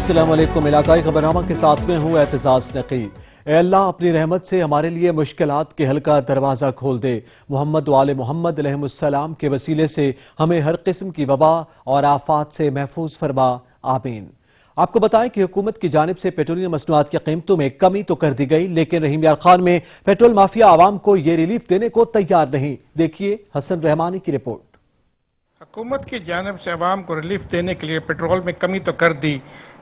السلام علیکم۔ علاقائی خبرنامہ کے ساتھ میں ہوں اعتزاز نقی۔ اے اللہ اپنی رحمت سے ہمارے لیے مشکلات کے حل کا دروازہ کھول دے۔ محمد و آل محمد علیہ السلام کے وسیلے سے ہمیں ہر قسم کی وبا اور آفات سے محفوظ فرما، آمین۔ آپ کو بتائیں کہ حکومت کی جانب سے پیٹرولیم مصنوعات کی قیمتوں میں کمی تو کر دی گئی، لیکن رحیم یار خان میں پیٹرول مافیا عوام کو یہ ریلیف دینے کو تیار نہیں۔ دیکھیے حسن رحمانی کی رپورٹ۔ حکومت کی جانب سے عوام کو ریلیف دینے کے لیے پیٹرول میں کمی تو کر دی،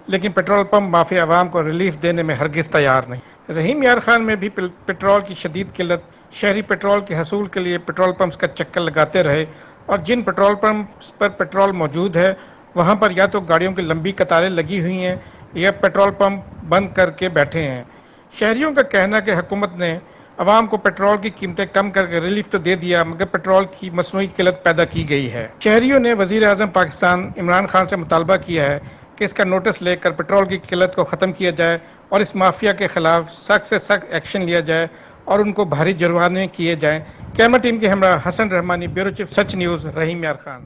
لیکن پیٹرول پمپ مافیا عوام کو ریلیف دینے میں ہرگز تیار نہیں۔ رحیم یار خان میں بھی پیٹرول کی شدید قلت، شہری پیٹرول کے حصول کے لیے پیٹرول پمپس کا چکر لگاتے رہے، اور جن پیٹرول پمپس پر پیٹرول موجود ہے وہاں پر یا تو گاڑیوں کی لمبی قطاریں لگی ہوئی ہیں یا پیٹرول پمپ بند کر کے بیٹھے ہیں۔ شہریوں کا کہنا کہ حکومت نے عوام کو پیٹرول کی قیمتیں کم کر کے ریلیف تو دے دیا، مگر پیٹرول کی مصنوعی قلت پیدا کی گئی ہے۔ شہریوں نے وزیر اعظم پاکستان عمران خان سے مطالبہ کیا ہے کہ اس کا نوٹس لے کر پیٹرول کی قلت کو ختم کیا جائے اور اس مافیا کے خلاف سخت سے سخت ایکشن لیا جائے اور ان کو بھاری جرمانے کیے جائیں۔ کیمرہ ٹیم کے ہمراہ حسن رحمانی، بیورو چیف سچ نیوز، رحیم یار خان۔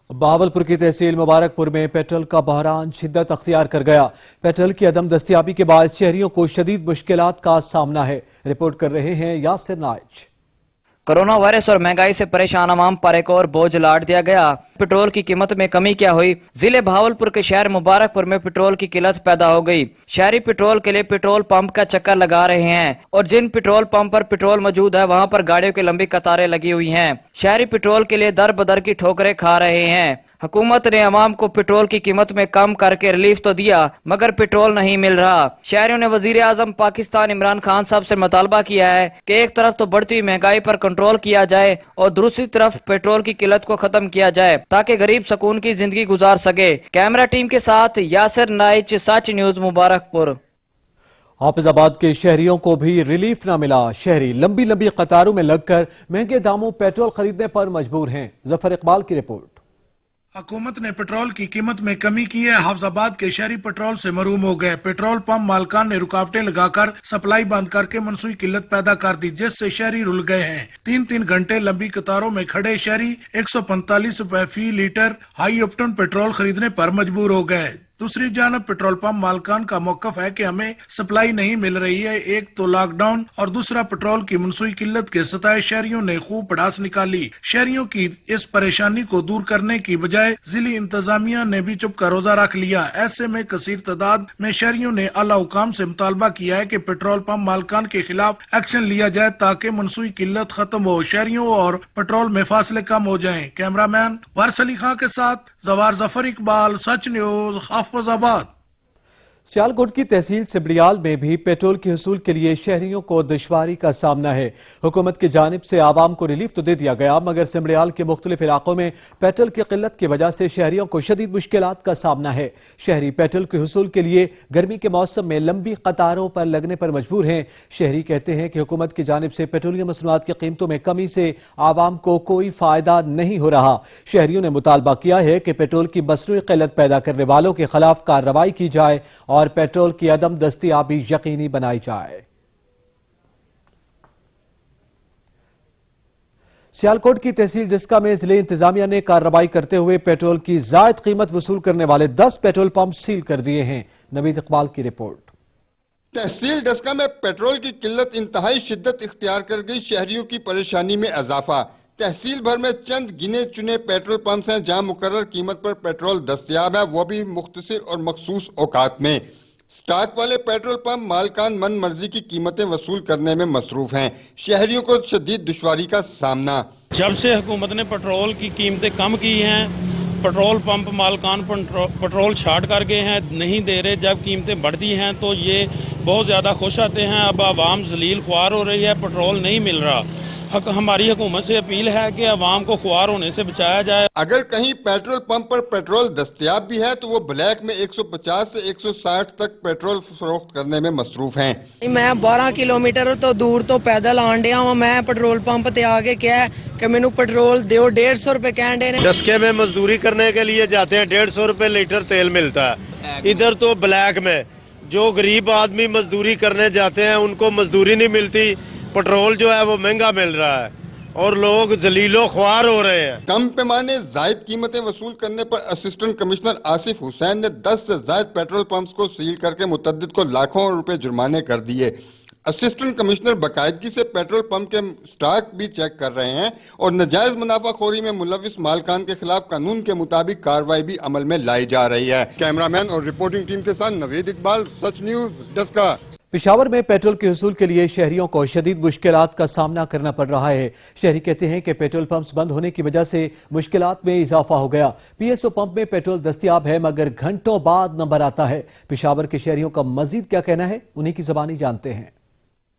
بہاولپور کی تحصیل مبارک پور میں پیٹرول کا بحران شدت اختیار کر گیا۔ پیٹرول کی عدم دستیابی کے باعث شہریوں کو شدید مشکلات کا سامنا ہے۔ رپورٹ کر رہے ہیں یاسر نائچ۔ کرونا وائرس اور مہنگائی سے پریشان عوام پر ایک اور بوجھ لاٹ دیا گیا۔ پیٹرول کی قیمت میں کمی کیا ہوئی؟ ضلع بہاولپور کے شہر مبارک پور میں پیٹرول کی قلت پیدا ہو گئی۔ شہری پیٹرول کے لیے پیٹرول پمپ کا چکر لگا رہے ہیں، اور جن پیٹرول پمپ پر پیٹرول موجود ہے وہاں پر گاڑیوں کی لمبی قطاریں لگی ہوئی ہیں۔ شہری پیٹرول کے لیے در بدر کی ٹھوکریں کھا رہے ہیں۔ حکومت نے عوام کو پیٹرول کی قیمت میں کم کر کے ریلیف تو دیا، مگر پیٹرول نہیں مل رہا۔ شہریوں نے وزیر اعظم پاکستان عمران خان صاحب سے مطالبہ کیا ہے کہ ایک طرف تو بڑھتی مہنگائی پر کنٹرول کیا جائے اور دوسری طرف پیٹرول کی قلت کو ختم کیا جائے تاکہ غریب سکون کی زندگی گزار سکے۔ کیمرہ ٹیم کے ساتھ یاسر نائچ، سچ نیوز، مبارک پور۔ حافظ آباد کے شہریوں کو بھی ریلیف نہ ملا۔ شہری لمبی لمبی قطاروں میں لگ کر مہنگے داموں پیٹرول خریدنے پر مجبور ہیں۔ ظفر اقبال کی رپورٹ۔ حکومت نے پیٹرول کی قیمت میں کمی کی ہے۔ حافظ آباد کے شہری پیٹرول سے محروم ہو گئے۔ پیٹرول پمپ مالکان نے رکاوٹیں لگا کر سپلائی بند کر کے منسوخی قلت پیدا کر دی، جس سے شہری رل گئے ہیں۔ 3 گھنٹے لمبی قطاروں میں کھڑے شہری 145 روپے فی لیٹر ہائی آپٹن پیٹرول خریدنے پر مجبور ہو گئے۔ دوسری جانب پیٹرول پمپ مالکان کا موقف ہے کہ ہمیں سپلائی نہیں مل رہی ہے۔ ایک تو لاک ڈاؤن اور دوسرا پیٹرول کی منسوخی قلت کے ستائے شہریوں نے خوب پڑاس نکالی۔ شہریوں کی اس پریشانی کو دور کرنے کی بجائے ضلعی انتظامیہ نے بھی چپ کا روزہ رکھ لیا۔ ایسے میں کثیر تعداد میں شہریوں نے اعلیٰ حکام سے مطالبہ کیا ہے کہ پیٹرول پمپ مالکان کے خلاف ایکشن لیا جائے تاکہ منسوخی قلت ختم ہو، شہریوں اور پیٹرول میں فاصلے کم ہو جائیں۔ کیمرہ مین وارث علی خان کے ساتھ زوار ظفر اقبال، سچ نیوز، حافظ آباد۔ سیالکوٹ کی تحصیل سبڑیال میں بھی پیٹرول کے حصول کے لیے شہریوں کو دشواری کا سامنا ہے۔ حکومت کی جانب سے عوام کو ریلیف تو دے دیا گیا، مگر سبڑیال کے مختلف علاقوں میں پیٹرول کی قلت کی وجہ سے شہریوں کو شدید مشکلات کا سامنا ہے۔ شہری پیٹرول کے حصول کے لیے گرمی کے موسم میں لمبی قطاروں پر لگنے پر مجبور ہیں۔ شہری کہتے ہیں کہ حکومت کی جانب سے پیٹرولیم مصنوعات کی قیمتوں میں کمی سے عوام کو کوئی فائدہ نہیں ہو رہا۔ شہریوں نے مطالبہ کیا ہے کہ پیٹرول کی مصنوعی قلت پیدا کرنے والوں کے خلاف کارروائی کی جائے اور پیٹرول کی عدم دستیابی یقینی بنائی جائے۔ سیالکوٹ کی تحصیل جسکا میں ضلع انتظامیہ نے کارروائی کرتے ہوئے پیٹرول کی زائد قیمت وصول کرنے والے 10 پیٹرول پمپ سیل کر دیے ہیں۔ نوید اقبال کی رپورٹ۔ تحصیل ڈسکا میں پیٹرول کی قلت انتہائی شدت اختیار کر گئی، شہریوں کی پریشانی میں اضافہ۔ تحصیل بھر میں چند گنے چنے پیٹرول پمپس ہیں جہاں مقرر قیمت پر پیٹرول دستیاب ہے، وہ بھی مختصر اور مخصوص اوقات میں۔ سٹاک والے پیٹرول پمپ مالکان من مرضی کی قیمتیں وصول کرنے میں مصروف ہیں، شہریوں کو شدید دشواری کا سامنا۔ جب سے حکومت نے پیٹرول کی قیمتیں کم کی ہیں، پیٹرول پمپ مالکان پیٹرول شارٹ کر گئے ہیں، نہیں دے رہے، جب قیمتیں بڑھتی ہیں تو یہ بہت زیادہ خوش آتے ہیں۔ اب عوام ذلیل خوار ہو رہی ہے، پیٹرول نہیں مل رہا۔ ہماری حکومت سے اپیل ہے کہ عوام کو خوار ہونے سے بچایا جائے۔ اگر کہیں پیٹرول پمپ پر پیٹرول دستیاب بھی ہے تو وہ بلیک میں 150 سے 160 تک پیٹرول فروخت کرنے میں مصروف ہیں۔ میں 12 کلومیٹر تو دور تو پیدل آنڈیا ہوں، میں پیٹرول پمپ تے آگے کیا ہے کہ میں نو پیٹرول دیو 150 روپے کہنڈے نے۔ ڈسکے میں مزدوری کرنے کے لیے جاتے ہیں، 150 روپے لیٹر تیل ملتا ہے۔ ادھر تو بلیک میں جو غریب آدمی مزدوری کرنے جاتے ہیں ان کو مزدوری نہیں ملتی، پیٹرول جو ہے وہ مہنگا مل رہا ہے۔ और लोग जलीलो ख्वार हो रहे हैं। कम पैमाने जायद कीमतें वसूल करने पर असिस्टेंट कमिश्नर आसिफ हुसैन ने 10 से जायद पेट्रोल पंप्स को सील करके मुतद्दिद को लाखों रुपए जुर्माने कर दिए। असिस्टेंट कमिश्नर बाकायदगी से पेट्रोल पंप के स्टॉक भी चेक कर रहे हैं और नाजायज मुनाफाखोरी में मुलविस मालकान के खिलाफ कानून के मुताबिक कार्रवाई भी अमल में लाई जा रही है। कैमरामैन और रिपोर्टिंग टीम के साथ नवीद इकबाल, सच न्यूज, डस्का। पेशावर में पेट्रोल के हुसूल के लिए शहरियों को शदीद मुश्किलात का सामना करना पड़ रहा है। शहरी कहते हैं कि पेट्रोल पंप्स बंद होने की वजह से मुश्किलात में इजाफा हो गया। पीएसओ पंप में पेट्रोल दस्तयाब है मगर घंटों बाद नंबर आता है। पेशावर के शहरियों का मजीद क्या कहना है, उन्हीं की ज़बानी जानते हैं।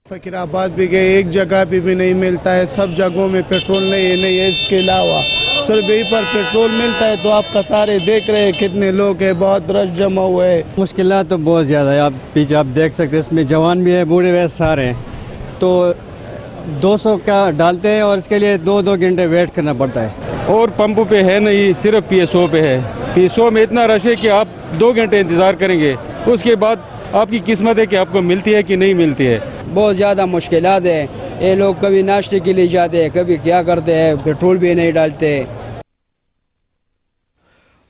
फकीराबाद भी गए, एक जगह पे भी नहीं मिलता है, सब जगहों में पेट्रोल नहीं है। इसके अलावा सिर्फ यहीं पर पेट्रोल मिलता है। तो आप कतारें देख रहे हैं कितने लोग हैं, बहुत रश जमा हुआ है। मुश्किलात तो बहुत ज़्यादा है। आप पीछे आप देख सकते हैं, इसमें जवान भी है, बूढ़े भी सारे हैं। तो 200 का डालते हैं और इसके लिए 2-2 घंटे वेट करना पड़ता है। और पंप पे है नहीं, सिर्फ पीएसओ पे है। पीएसओ में इतना रश है कि आप 2 घंटे इंतजार करेंगे, उसके बाद आपकी किस्मत है कि आपको मिलती है कि नहीं मिलती है। बहुत ज़्यादा मुश्किलात है। ये लोग कभी नाश्ते के लिए जाते हैं, कभी क्या करते हैं, पेट्रोल भी नहीं डालते।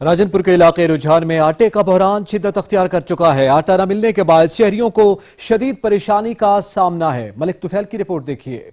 राजनपुर के इलाके रुझान में आटे का बहरान शिद्दत अख्तियार कर चुका है। आटा न मिलने के बाद शहरियों को शदीद परेशानी का सामना है। मलिक तुफैल की रिपोर्ट देखिए।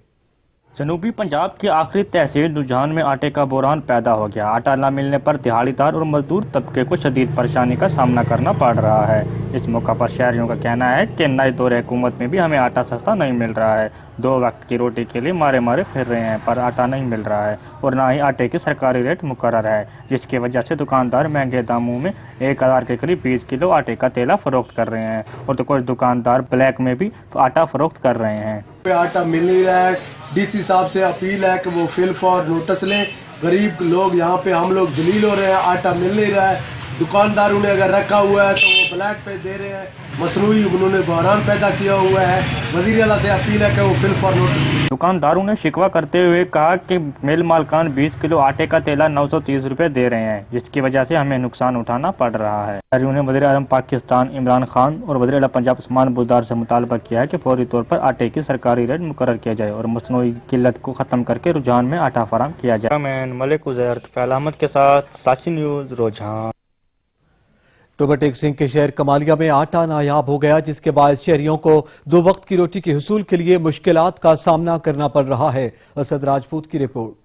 जनूबी पंजाब की आखिरी तहसील रुझान में आटे का बहरान पैदा हो गया। आटा न मिलने पर दिहाड़ीदार और मजदूर तबके को शदीद परेशानी का सामना करना पड़ रहा है। इस मौका पर शहरियों का कहना है कि नए दौरे हुकूमत में भी हमें आटा सस्ता नहीं मिल रहा है। 2 वक्त की रोटी के लिए मारे मारे फिर रहे हैं पर आटा नहीं मिल रहा है और न ही आटे की सरकारी रेट मुकर्रर है, जिसकी वजह से दुकानदार महंगे दामों में 1000 के करीब 20 किलो आटे का तेला फरोख्त कर रहे हैं और तो कुछ दुकानदार ब्लैक में भी आटा फरोख्त कर रहे हैं। आटा मिल नहीं रहा है। डीसी साहब से अपील है कि वो फिल फॉर नोटिस लें। गरीब लोग यहाँ पे हम लोग जलील हो रहे हैं, आटा मिल नहीं रहा है। दुकानदारों ने अगर रखा हुआ है तो वो ब्लैक पे दे रहे हैं। मसनूई उन्होंने बहरान पैदा किया हुआ है। वज़ीर आला से अपील है कि वो फिल फॉर नोटिस। दुकानदारों ने शिकवा करते हुए कहा कि मिल मालकान 20 किलो आटे का तेला 930 रुपए दे रहे हैं, जिसकी वजह से हमें नुकसान उठाना पड़ रहा है। शहरियों ने वज़ीर आज़म पाकिस्तान इमरान खान और वज़ीर आला पंजाब उस्मान बुज़दार से मुतालबा किया है कि फौरी तौर पर आटे की सरकारी रेट मुकर्रर किया जाए और मसनूई किल्लत को ख़त्म करके रुझान में आटा फराहम किया जाए। मैं मलिक उज़ैर तुफैल अहमद के साथ साची न्यूज़ रुझान। टोबरटेक सिंह के शहर कमालिया में आटा नायाब हो गया, जिसके बाद शहरियों को 2 वक्त की रोटी के हुसूल के लिए मुश्किलात का सामना करना पड़ रहा है। असद राजपूत की रिपोर्ट।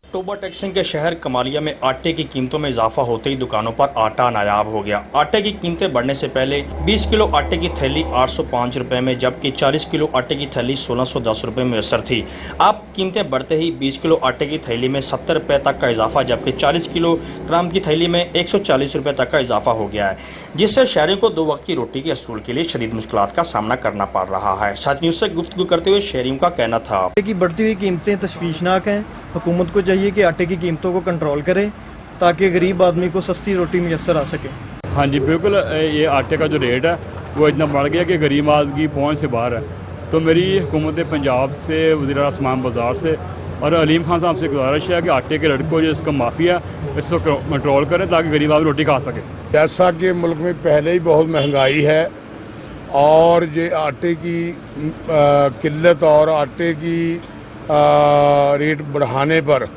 टोबरटेक सिंह के शहर कमालिया में आटे की कीमतों में इजाफा होते ही दुकानों पर आटा नायाब हो गया। आटे की कीमतें बढ़ने से पहले 20 किलो आटे की थैली 805 रुपए में, जबकि 40 किलो आटे की थैली 1610 रुपए में मैसर थी। अब कीमतें बढ़ते ही 20 किलो आटे की थैली में 70 रुपए तक का इजाफा, जबकि 40 किलोग्राम की थैली में 140 रुपए तक का इजाफा हो गया है, जिससे शहरियों को 2 वक्त की रोटी के असूल के लिए शदीद मुश्किलात का सामना करना पड़ रहा है। साथ न्यूज़ से गुफ्तगू करते हुए शहरियों का कहना था कि बढ़ती हुई कीमतें तशवीशनाक हैं। हुकूमत को चाहिए कि आटे की कीमतों को कंट्रोल करे ताकि गरीब आदमी को सस्ती रोटी मैसर आ सके। हाँ जी बिल्कुल, ये आटे का जो रेट है वो इतना बढ़ गया कि गरीब आदमी की पहुँच से बाहर है। तो मेरी हुकूमत पंजाब से, वज़ीर आला उस्मान बुज़दार से और अलीम खान साहब से गुजारिश है कि आटे के रेट को जो इसका माफिया इसको कंट्रोल करें ताकि गरीब आदमी रोटी खा सके। जैसा कि मुल्क में पहले ही बहुत महंगाई है और ये आटे की किल्लत और आटे की रेट बढ़ाने पर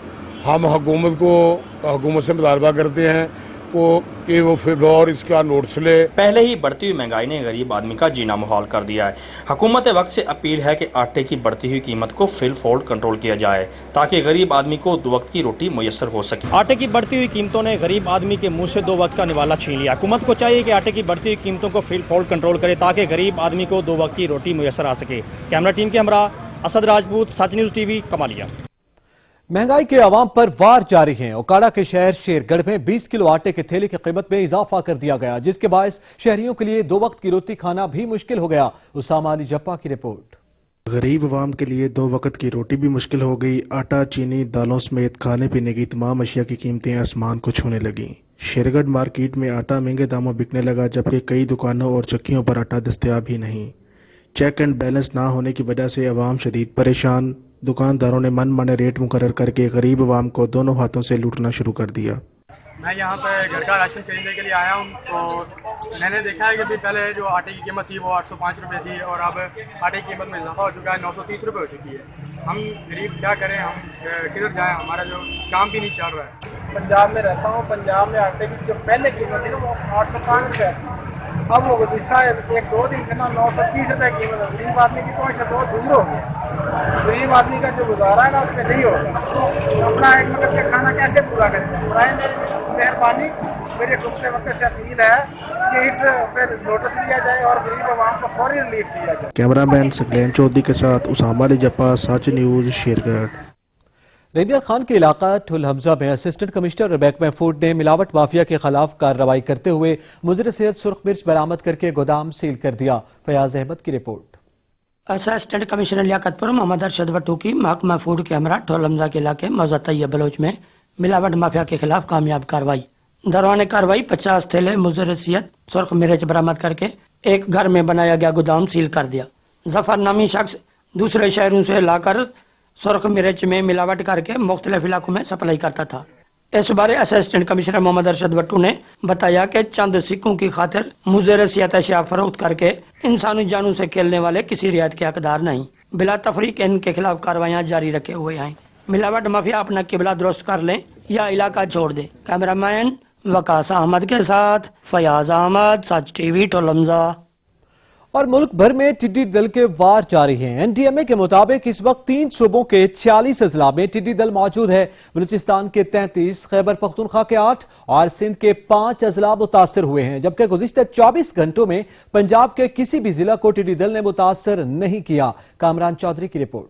हम हुकूमत से मुतालबा करते हैं कि वो फिर और इसका नोटिस ले। पहले ही बढ़ती हुई महंगाई ने गरीब आदमी का जीना मुहाल कर दिया है। हुकूमत वक्त से अपील है कि आटे की बढ़ती हुई कीमत को फिल फोल्ड कंट्रोल किया जाए ताकि गरीब आदमी को 2 वक्त की रोटी मुयसर हो सके। आटे की बढ़ती हुई कीमतों ने गरीब आदमी के मुंह से 2 वक्त का निवाला छीन लिया। हुकूमत को चाहिए कि आटे की बढ़ती हुई कीमतों को फिल फोल्ड कंट्रोल करे ताकि गरीब आदमी को 2 वक्त की रोटी मुयसर आ सके। कैमरा टीम के हमरा असद राजपूत, सच न्यूज़ टीवी, कमालिया। महंगाई के अवाम पर वार जारी है। ओकाड़ा के शहर शेरगढ़ में 20 किलो आटे के थैले की कीमत में इजाफा कर दिया गया, जिसके बायस शहरियों के लिए 2 वक्त की रोटी खाना भी मुश्किल हो गया। उसामा अली जप्पा की रिपोर्ट। गरीब अवाम के लिए 2 वक्त की रोटी भी मुश्किल हो गई। आटा, चीनी, दालों समेत खाने पीने की तमाम अशिया की कीमतें आसमान को छूने लगी। शेरगढ़ मार्केट में आटा महंगे दामों बिकने लगा, जबकि कई दुकानों और चक्कियों पर आटा दस्तयाब ही नहीं। चेक एंड बैलेंस ना होने की वजह से अवाम शदीद परेशान। दुकानदारों ने मन माने रेट मुकर्रर करके गरीब अवाम को दोनों हाथों से लूटना शुरू कर दिया। मैं यहाँ पे घर का राशन खरीदने के लिए आया हूँ, तो मैंने देखा है कि भी पहले जो आटे की कीमत थी वो 805 रुपये थी और अब आटे की कीमत में इजाफा हो चुका है, 930 रुपये हो चुकी है। ہم غریب کیا کریں, ہم کدھر جائیں, ہمارا جو کام بھی نہیں چل رہا ہے. پنجاب میں رہتا ہوں. پنجاب میں آٹے کی جو پہلے قیمت تھی نا وہ 805 روپے تھی. اب وہ گزشتہ 1-2 دن سے نا 930 روپے قیمت ہے. غریب آدمی کی پہنچ سے بہت دور ہو گیا. غریب آدمی کا جو گزارا ہے نا اس میں نہیں ہوگا. اپنا ایک وقت کا کھانا کیسے پورا کریں گے؟ برائے میری مہربانی میرے حکومت وقت سے اپیل ہے کہ اس پہ نوٹس لیا جائے اور غریب عوام کو فوری ریلیف دیا جائے. کیمرہ مین سکلین چودھری کے ساتھ اسامہ علی جپا, سچ نیوز, شیرگڑھ. رینیار خان کے علاقہ ٹھل حمزہ میں اسسٹنٹ کمشنر محکمہ فوڈ نے ملاوٹ مافیا کے خلاف کارروائی کرتے ہوئے مضر صحت سرخ مرچ برآمد کر کے گودام سیل کر دیا. فیاض احمد کی رپورٹ. اسسٹنٹ کمشنر لیاقت پور محمد ارشد وٹو کی محکمہ فوڈ کے ہمراہ ٹھل حمزہ کے علاقے موضع طیب بلوچ میں ملاوٹ مافیا کے خلاف کامیاب کارروائی. دوران کارروائی 50 تھیلے مضر صحت سرخ مرچ برآمد کر کے ایک گھر میں بنایا گیا گودام سیل کر دیا. ظفر نامی شخص دوسرے شہروں سے لا کر سرخ مرچ میں ملاوٹ کر کے مختلف علاقوں میں سپلائی کرتا تھا. اس بارے اسسٹنٹ کمشنر محمد ارشد وٹو نے بتایا کہ چند سکوں کی خاطر مضر صحت اشیاء فروخت کر کے انسانی جانوں سے کھیلنے والے کسی رعایت کے حقدار نہیں. بلا تفریق ان کے خلاف کارروائیاں جاری رکھے ہوئے ہیں. ملاوٹ مافیا اپنا قبلہ درست کر لیں یا علاقہ چھوڑ دیں. کیمرہ مین وقاص احمد کے ساتھ فیاض احمد, سچ ٹی وی, ٹھل حمزہ. اور ملک بھر میں ٹڈی دل کے وار جاری ہیں. این ڈی ایم اے کے مطابق اس وقت 3 صوبوں کے 46 اضلاع میں ٹڈی دل موجود ہے. بلوچستان کے 33, خیبر پختونخوا کے 8 اور سندھ کے 5 اضلاع متاثر ہوئے ہیں, جبکہ گزشتہ 24 گھنٹوں میں پنجاب کے کسی بھی ضلع کو ٹڈی دل نے متاثر نہیں کیا. کامران چودھری کی رپورٹ.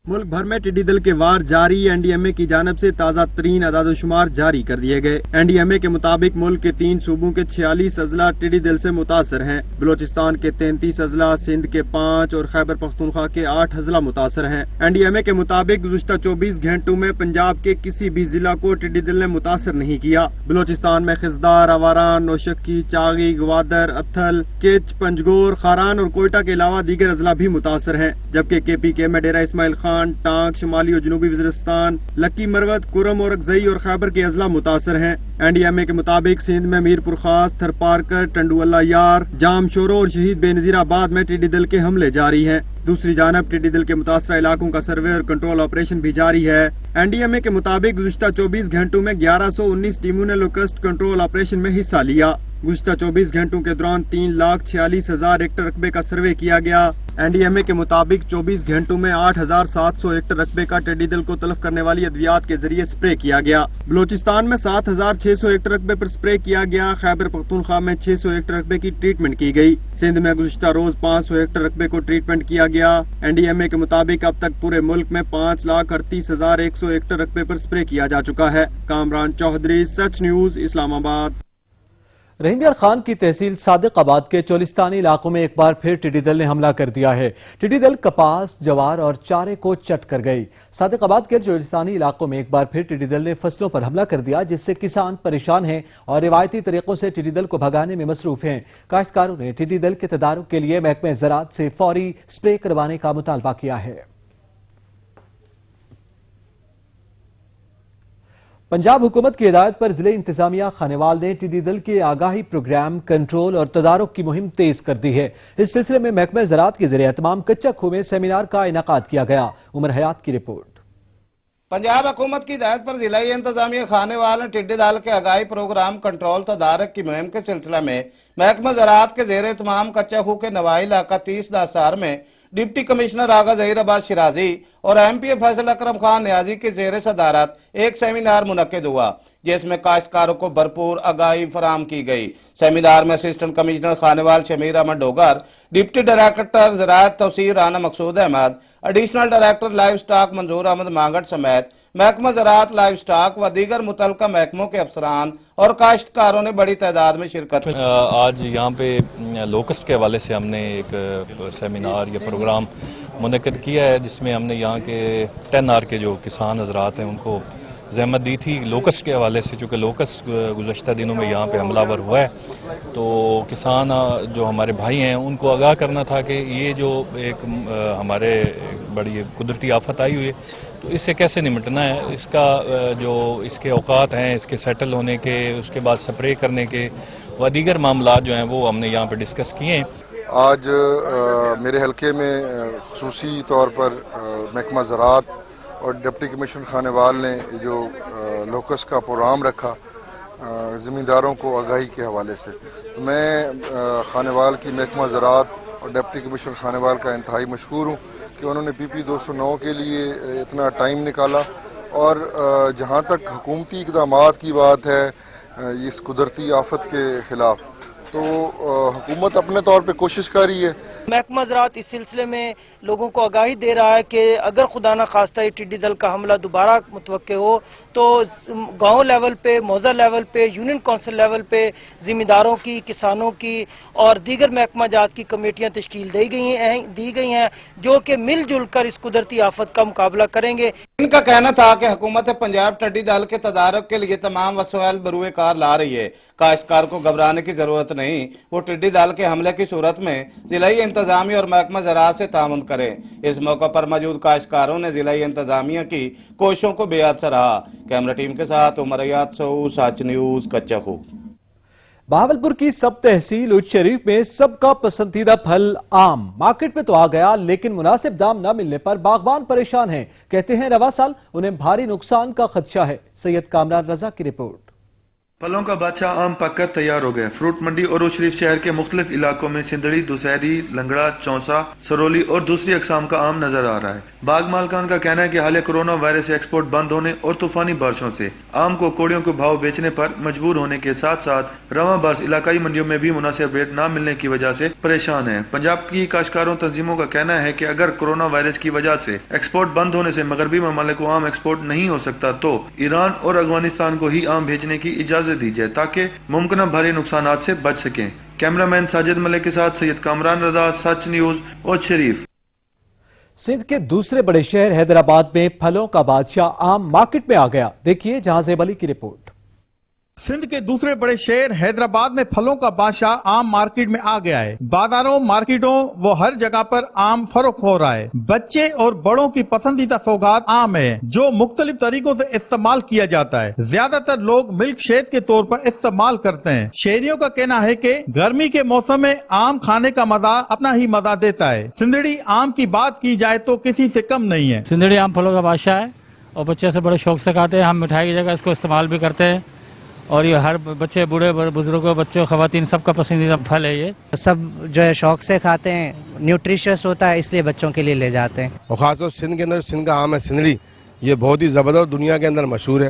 ملک بھر میں ٹڈی دل کے وار جاری. این ڈی ایم اے کی جانب سے تازہ ترین اعداد و شمار جاری کر دیے گئے. این ڈی ایم اے کے مطابق ملک کے 3 صوبوں کے 46 اضلاع ٹڈی دل سے متاثر ہیں. بلوچستان کے 33 اضلاع, سندھ کے 5 اور خیبر پختونخوا کے 8 اضلاع متاثر ہیں. این ڈی ایم اے کے مطابق گزشتہ 24 گھنٹوں میں پنجاب کے کسی بھی ضلع کو ٹڈی دل نے متاثر نہیں کیا. بلوچستان میں خزدار, آواران, نوشکی, چاغی, گوادر, اتھل, کچ, پنجگور, خاران اور کوئٹہ کے علاوہ دیگر اضلاع بھی متاثر ہیں. جبکہ کے پی کے میں ڈیرہ اسماعیل خان, ٹانک, شمالی اور جنوبی وزیرستان, لکی مروت, کرم اور اکزئی اور خیبر کے اضلاع متاثر ہیں. این ڈی ایم اے کے مطابق سندھ میں میرپور خاص, تھرپارکر, ٹنڈو اللہ یار, جام شورو اور شہید بے نظیر آباد میں ٹڈی دل کے حملے جاری ہیں. دوسری جانب ٹڈی دل کے متاثرہ علاقوں کا سروے اور کنٹرول آپریشن بھی جاری ہے. این ڈی ایم اے کے مطابق گزشتہ 24 گھنٹوں میں 1119 ٹیموں نے لوکسٹ کنٹرول آپریشن میں حصہ لیا. گزشتہ 24 گھنٹوں کے دوران 3,46,000 ایکڑ رقبے کا سروے کیا گیا. این ڈی ایم اے کے مطابق 24 گھنٹوں میں 8,700 ایکڑ رقبے کا ٹڈی دل کو تلف کرنے والی ادویات کے ذریعے سپرے کیا گیا. بلوچستان میں 7,600 ایکڑ رقبے پر سپرے کیا گیا. خیبر پختونخوا میں 600 ایکڑ رقبے کی ٹریٹمنٹ کی گئی. سندھ میں گزشتہ روز 500 ایکڑ رقبے کو ٹریٹمنٹ کیا گیا. این ڈی ایم اے کے مطابق اب تک پورے ملک میں 5,38,100 ایکڑ رقبے پر سپرے کیا جا چکا ہے. کامران چودھری, سچ نیوز, اسلام آباد. رحیم خان کی تحصیل صادق آباد کے چولستانی علاقوں میں ایک بار پھر ٹڈی دل نے حملہ کر دیا ہے. ٹڈی دل کپاس, جوار اور چارے کو چٹ کر گئی. صادق آباد کے چولستانی علاقوں میں ایک بار پھر ٹڈی دل نے فصلوں پر حملہ کر دیا, جس سے کسان پریشان ہیں اور روایتی طریقوں سے ٹڈی دل کو بھگانے میں مصروف ہیں. کاشتکاروں نے ٹڈی دل کے تدارک کے لیے محکمہ زراعت سے فوری سپرے کروانے کا مطالبہ کیا ہے. پنجاب حکومت کی ہدایت پر ضلع انتظامیہ خانیوال نے ٹڈی دل کے آگاہی پروگرام, کنٹرول اور تدارک کی مہم تیز کر دی ہے. اس سلسلے میں محکمہ زراعت کے زیر اہتمام کچا کھو میں سیمینار کا انعقاد کیا گیا. عمر حیات کی رپورٹ. پنجاب حکومت کی ہدایت پر ضلعی انتظامیہ خانیوال نے ٹڈی دل کے آگاہی پروگرام, کنٹرول, تدارک کی مہم کے سلسلے میں محکمہ زراعت کے زیر اہتمام کچا کھو کے نوائی علاقہ 30 داسار میں ڈپٹی کمشنر آغا ظہیر عباس شرازی اور ایم پی اے فیصل اکرم خان نیازی کی زیر صدارت ایک سیمینار منعقد ہوا, جس میں کاشتکاروں کو بھرپور آگاہی فراہم کی گئی. سیمینار میں assistant commissioner Khanewal Shamir Ahmad Dogar, deputy director زراعت توسیع Rana Maqsood Ahmad, additional director livestock Manzoor Ahmad Mangat سمیت محکمہ زراعت, لائیو سٹاک و دیگر متعلقہ محکموں کے افسران اور کاشتکاروں نے بڑی تعداد میں شرکت کی. آج یہاں پہ لوکسٹ کے حوالے سے ہم نے ایک سیمینار یا پروگرام منعقد کیا ہے, جس میں ہم نے یہاں کے 10 آر کے جو کسان حضرات ہیں ان کو زحمت دی تھی لوکسٹ کے حوالے سے, چونکہ لوکسٹ گزشتہ دنوں میں یہاں پہ حملہ ور ہوا ہے, تو کسان جو ہمارے بھائی ہیں ان کو آگاہ کرنا تھا کہ یہ جو ایک ہمارے بڑی قدرتی آفت آئی ہوئی ہے, تو اس سے کیسے نمٹنا ہے. اس کا جو اس کے اوقات ہیں, اس کے سیٹل ہونے کے, اس کے بعد سپرے کرنے کے و دیگر معاملات جو ہیں وہ ہم نے یہاں پہ ڈسکس کیے ہیں. آج میرے حلقے میں خصوصی طور پر محکمہ زراعت اور ڈپٹی کمشنر خانیوال نے جو لوکس کا پروگرام رکھا زمینداروں کو آگاہی کے حوالے سے، میں خانیوال کی محکمہ زراعت اور ڈپٹی کمشنر خانیوال کا انتہائی مشکور ہوں کہ انہوں نے PP 209 کے لیے اتنا ٹائم نکالا، اور جہاں تک حکومتی اقدامات کی بات ہے اس قدرتی آفت کے خلاف، تو حکومت اپنے طور پہ کوشش کر رہی ہے۔ محکمہ زراعت اس سلسلے میں لوگوں کو آگاہی دے رہا ہے کہ اگر خدا نہ خواستہ یہ ٹڈی دل کا حملہ دوبارہ متوقع ہو تو گاؤں لیول پہ، موضع لیول پہ، یونین کونسل لیول پہ زمینداروں کی، کسانوں کی اور دیگر محکمہ جات کی کمیٹیاں تشکیل دی گئی ہیں جو کہ مل جل کر اس قدرتی آفت کا مقابلہ کریں گے۔ ان کا کہنا تھا کہ حکومت پنجاب ٹڈی دل کے تدارک کے لیے تمام وسائل بروئے کار لا رہی ہے، کاشتکار کو گھبرانے کی ضرورت نہیں، وہ ٹڈی دل کے حملے کی صورت میں ضلعی انتظامیہ اور محکمہ زراعت سے تعاون کریں۔ اس موقع پر موجود کاشتکاروں نے ضلعی انتظامیہ کی کوششوں کو بے حد سراہا۔ کیمرہ ٹیم کے ساتھ عمر ایاد سعود، سچ نیوز، کچا خوب۔ بہاولپور کی سب تحصیل اچ شریف میں سب کا پسندیدہ پھل آم مارکیٹ میں تو آ گیا، لیکن مناسب دام نہ ملنے پر باغبان پریشان ہیں۔ کہتے ہیں رواں سال انہیں بھاری نقصان کا خدشہ ہے۔ سید کامران رضا کی رپورٹ۔ پھلوں کا بادشاہ آم پک کر تیار ہو گیا۔ فروٹ منڈی اور شریف شہر کے مختلف علاقوں میں سندڑی، دوسہری، لنگڑا، چونسا، سرولی اور دوسری اقسام کا آم نظر آ رہا ہے۔ باغ مالکان کا کہنا ہے کہ حالیہ کورونا وائرس سے ایکسپورٹ بند ہونے اور طوفانی بارشوں سے آم کو کوڑیوں کو بھاؤ بیچنے پر مجبور ہونے کے ساتھ ساتھ رواں برس علاقائی منڈیوں میں بھی مناسب ریٹ نہ ملنے کی وجہ سے پریشان ہیں۔ پنجاب کی کاشتکاروں تنظیموں کا کہنا ہے کہ اگر کورونا وائرس کی وجہ سے ایکسپورٹ بند ہونے سے مغربی ممالک کو آم ایکسپورٹ نہیں ہو سکتا تو ایران اور افغانستان کو ہی آم بھیجنے کی اجازت دی جائے تاکہ ممکنہ بھاری نقصانات سے بچ سکیں۔ کیمرہ مین ساجد ملک کے ساتھ سید کامران رضا، سچ نیوز، اوچھ شریف۔ سندھ کے دوسرے بڑے شہر حیدرآباد میں پھلوں کا بادشاہ آم مارکیٹ میں آ گیا۔ دیکھیے جہاں زیب علی کی رپورٹ۔ سندھ کے دوسرے بڑے شہر حیدرآباد میں پھلوں کا بادشاہ آم مارکیٹ میں آ گیا ہے۔ بازاروں، مارکیٹوں وہ ہر جگہ پر آم فروخت ہو رہا ہے۔ بچے اور بڑوں کی پسندیدہ سوغات آم ہے جو مختلف طریقوں سے استعمال کیا جاتا ہے۔ زیادہ تر لوگ ملک شیک کے طور پر استعمال کرتے ہیں۔ شہریوں کا کہنا ہے کہ گرمی کے موسم میں آم کھانے کا مزہ اپنا ہی مزہ دیتا ہے۔ سندھڑی آم کی بات کی جائے تو کسی سے کم نہیں ہے۔ سندھڑی آم پھلوں کا بادشاہ ہے اور بچے سے بڑے شوق سے کھاتے ہیں۔ ہم مٹھائی کی جگہ اس کو استعمال بھی کرتے ہیں اور یہ ہر بچے، بوڑھے، بزرگوں، بچے، خواتین سب کا پسندیدہ پھل ہے۔ یہ سب جو ہے شوق سے کھاتے ہیں، نیوٹریشس ہوتا ہے اس لیے بچوں کے لیے لے جاتے ہیں۔ اور خاص طور سندھ کے اندر سندھ کا آم ہے سندھڑی، یہ بہت ہی زبردست دنیا کے اندر مشہور ہے۔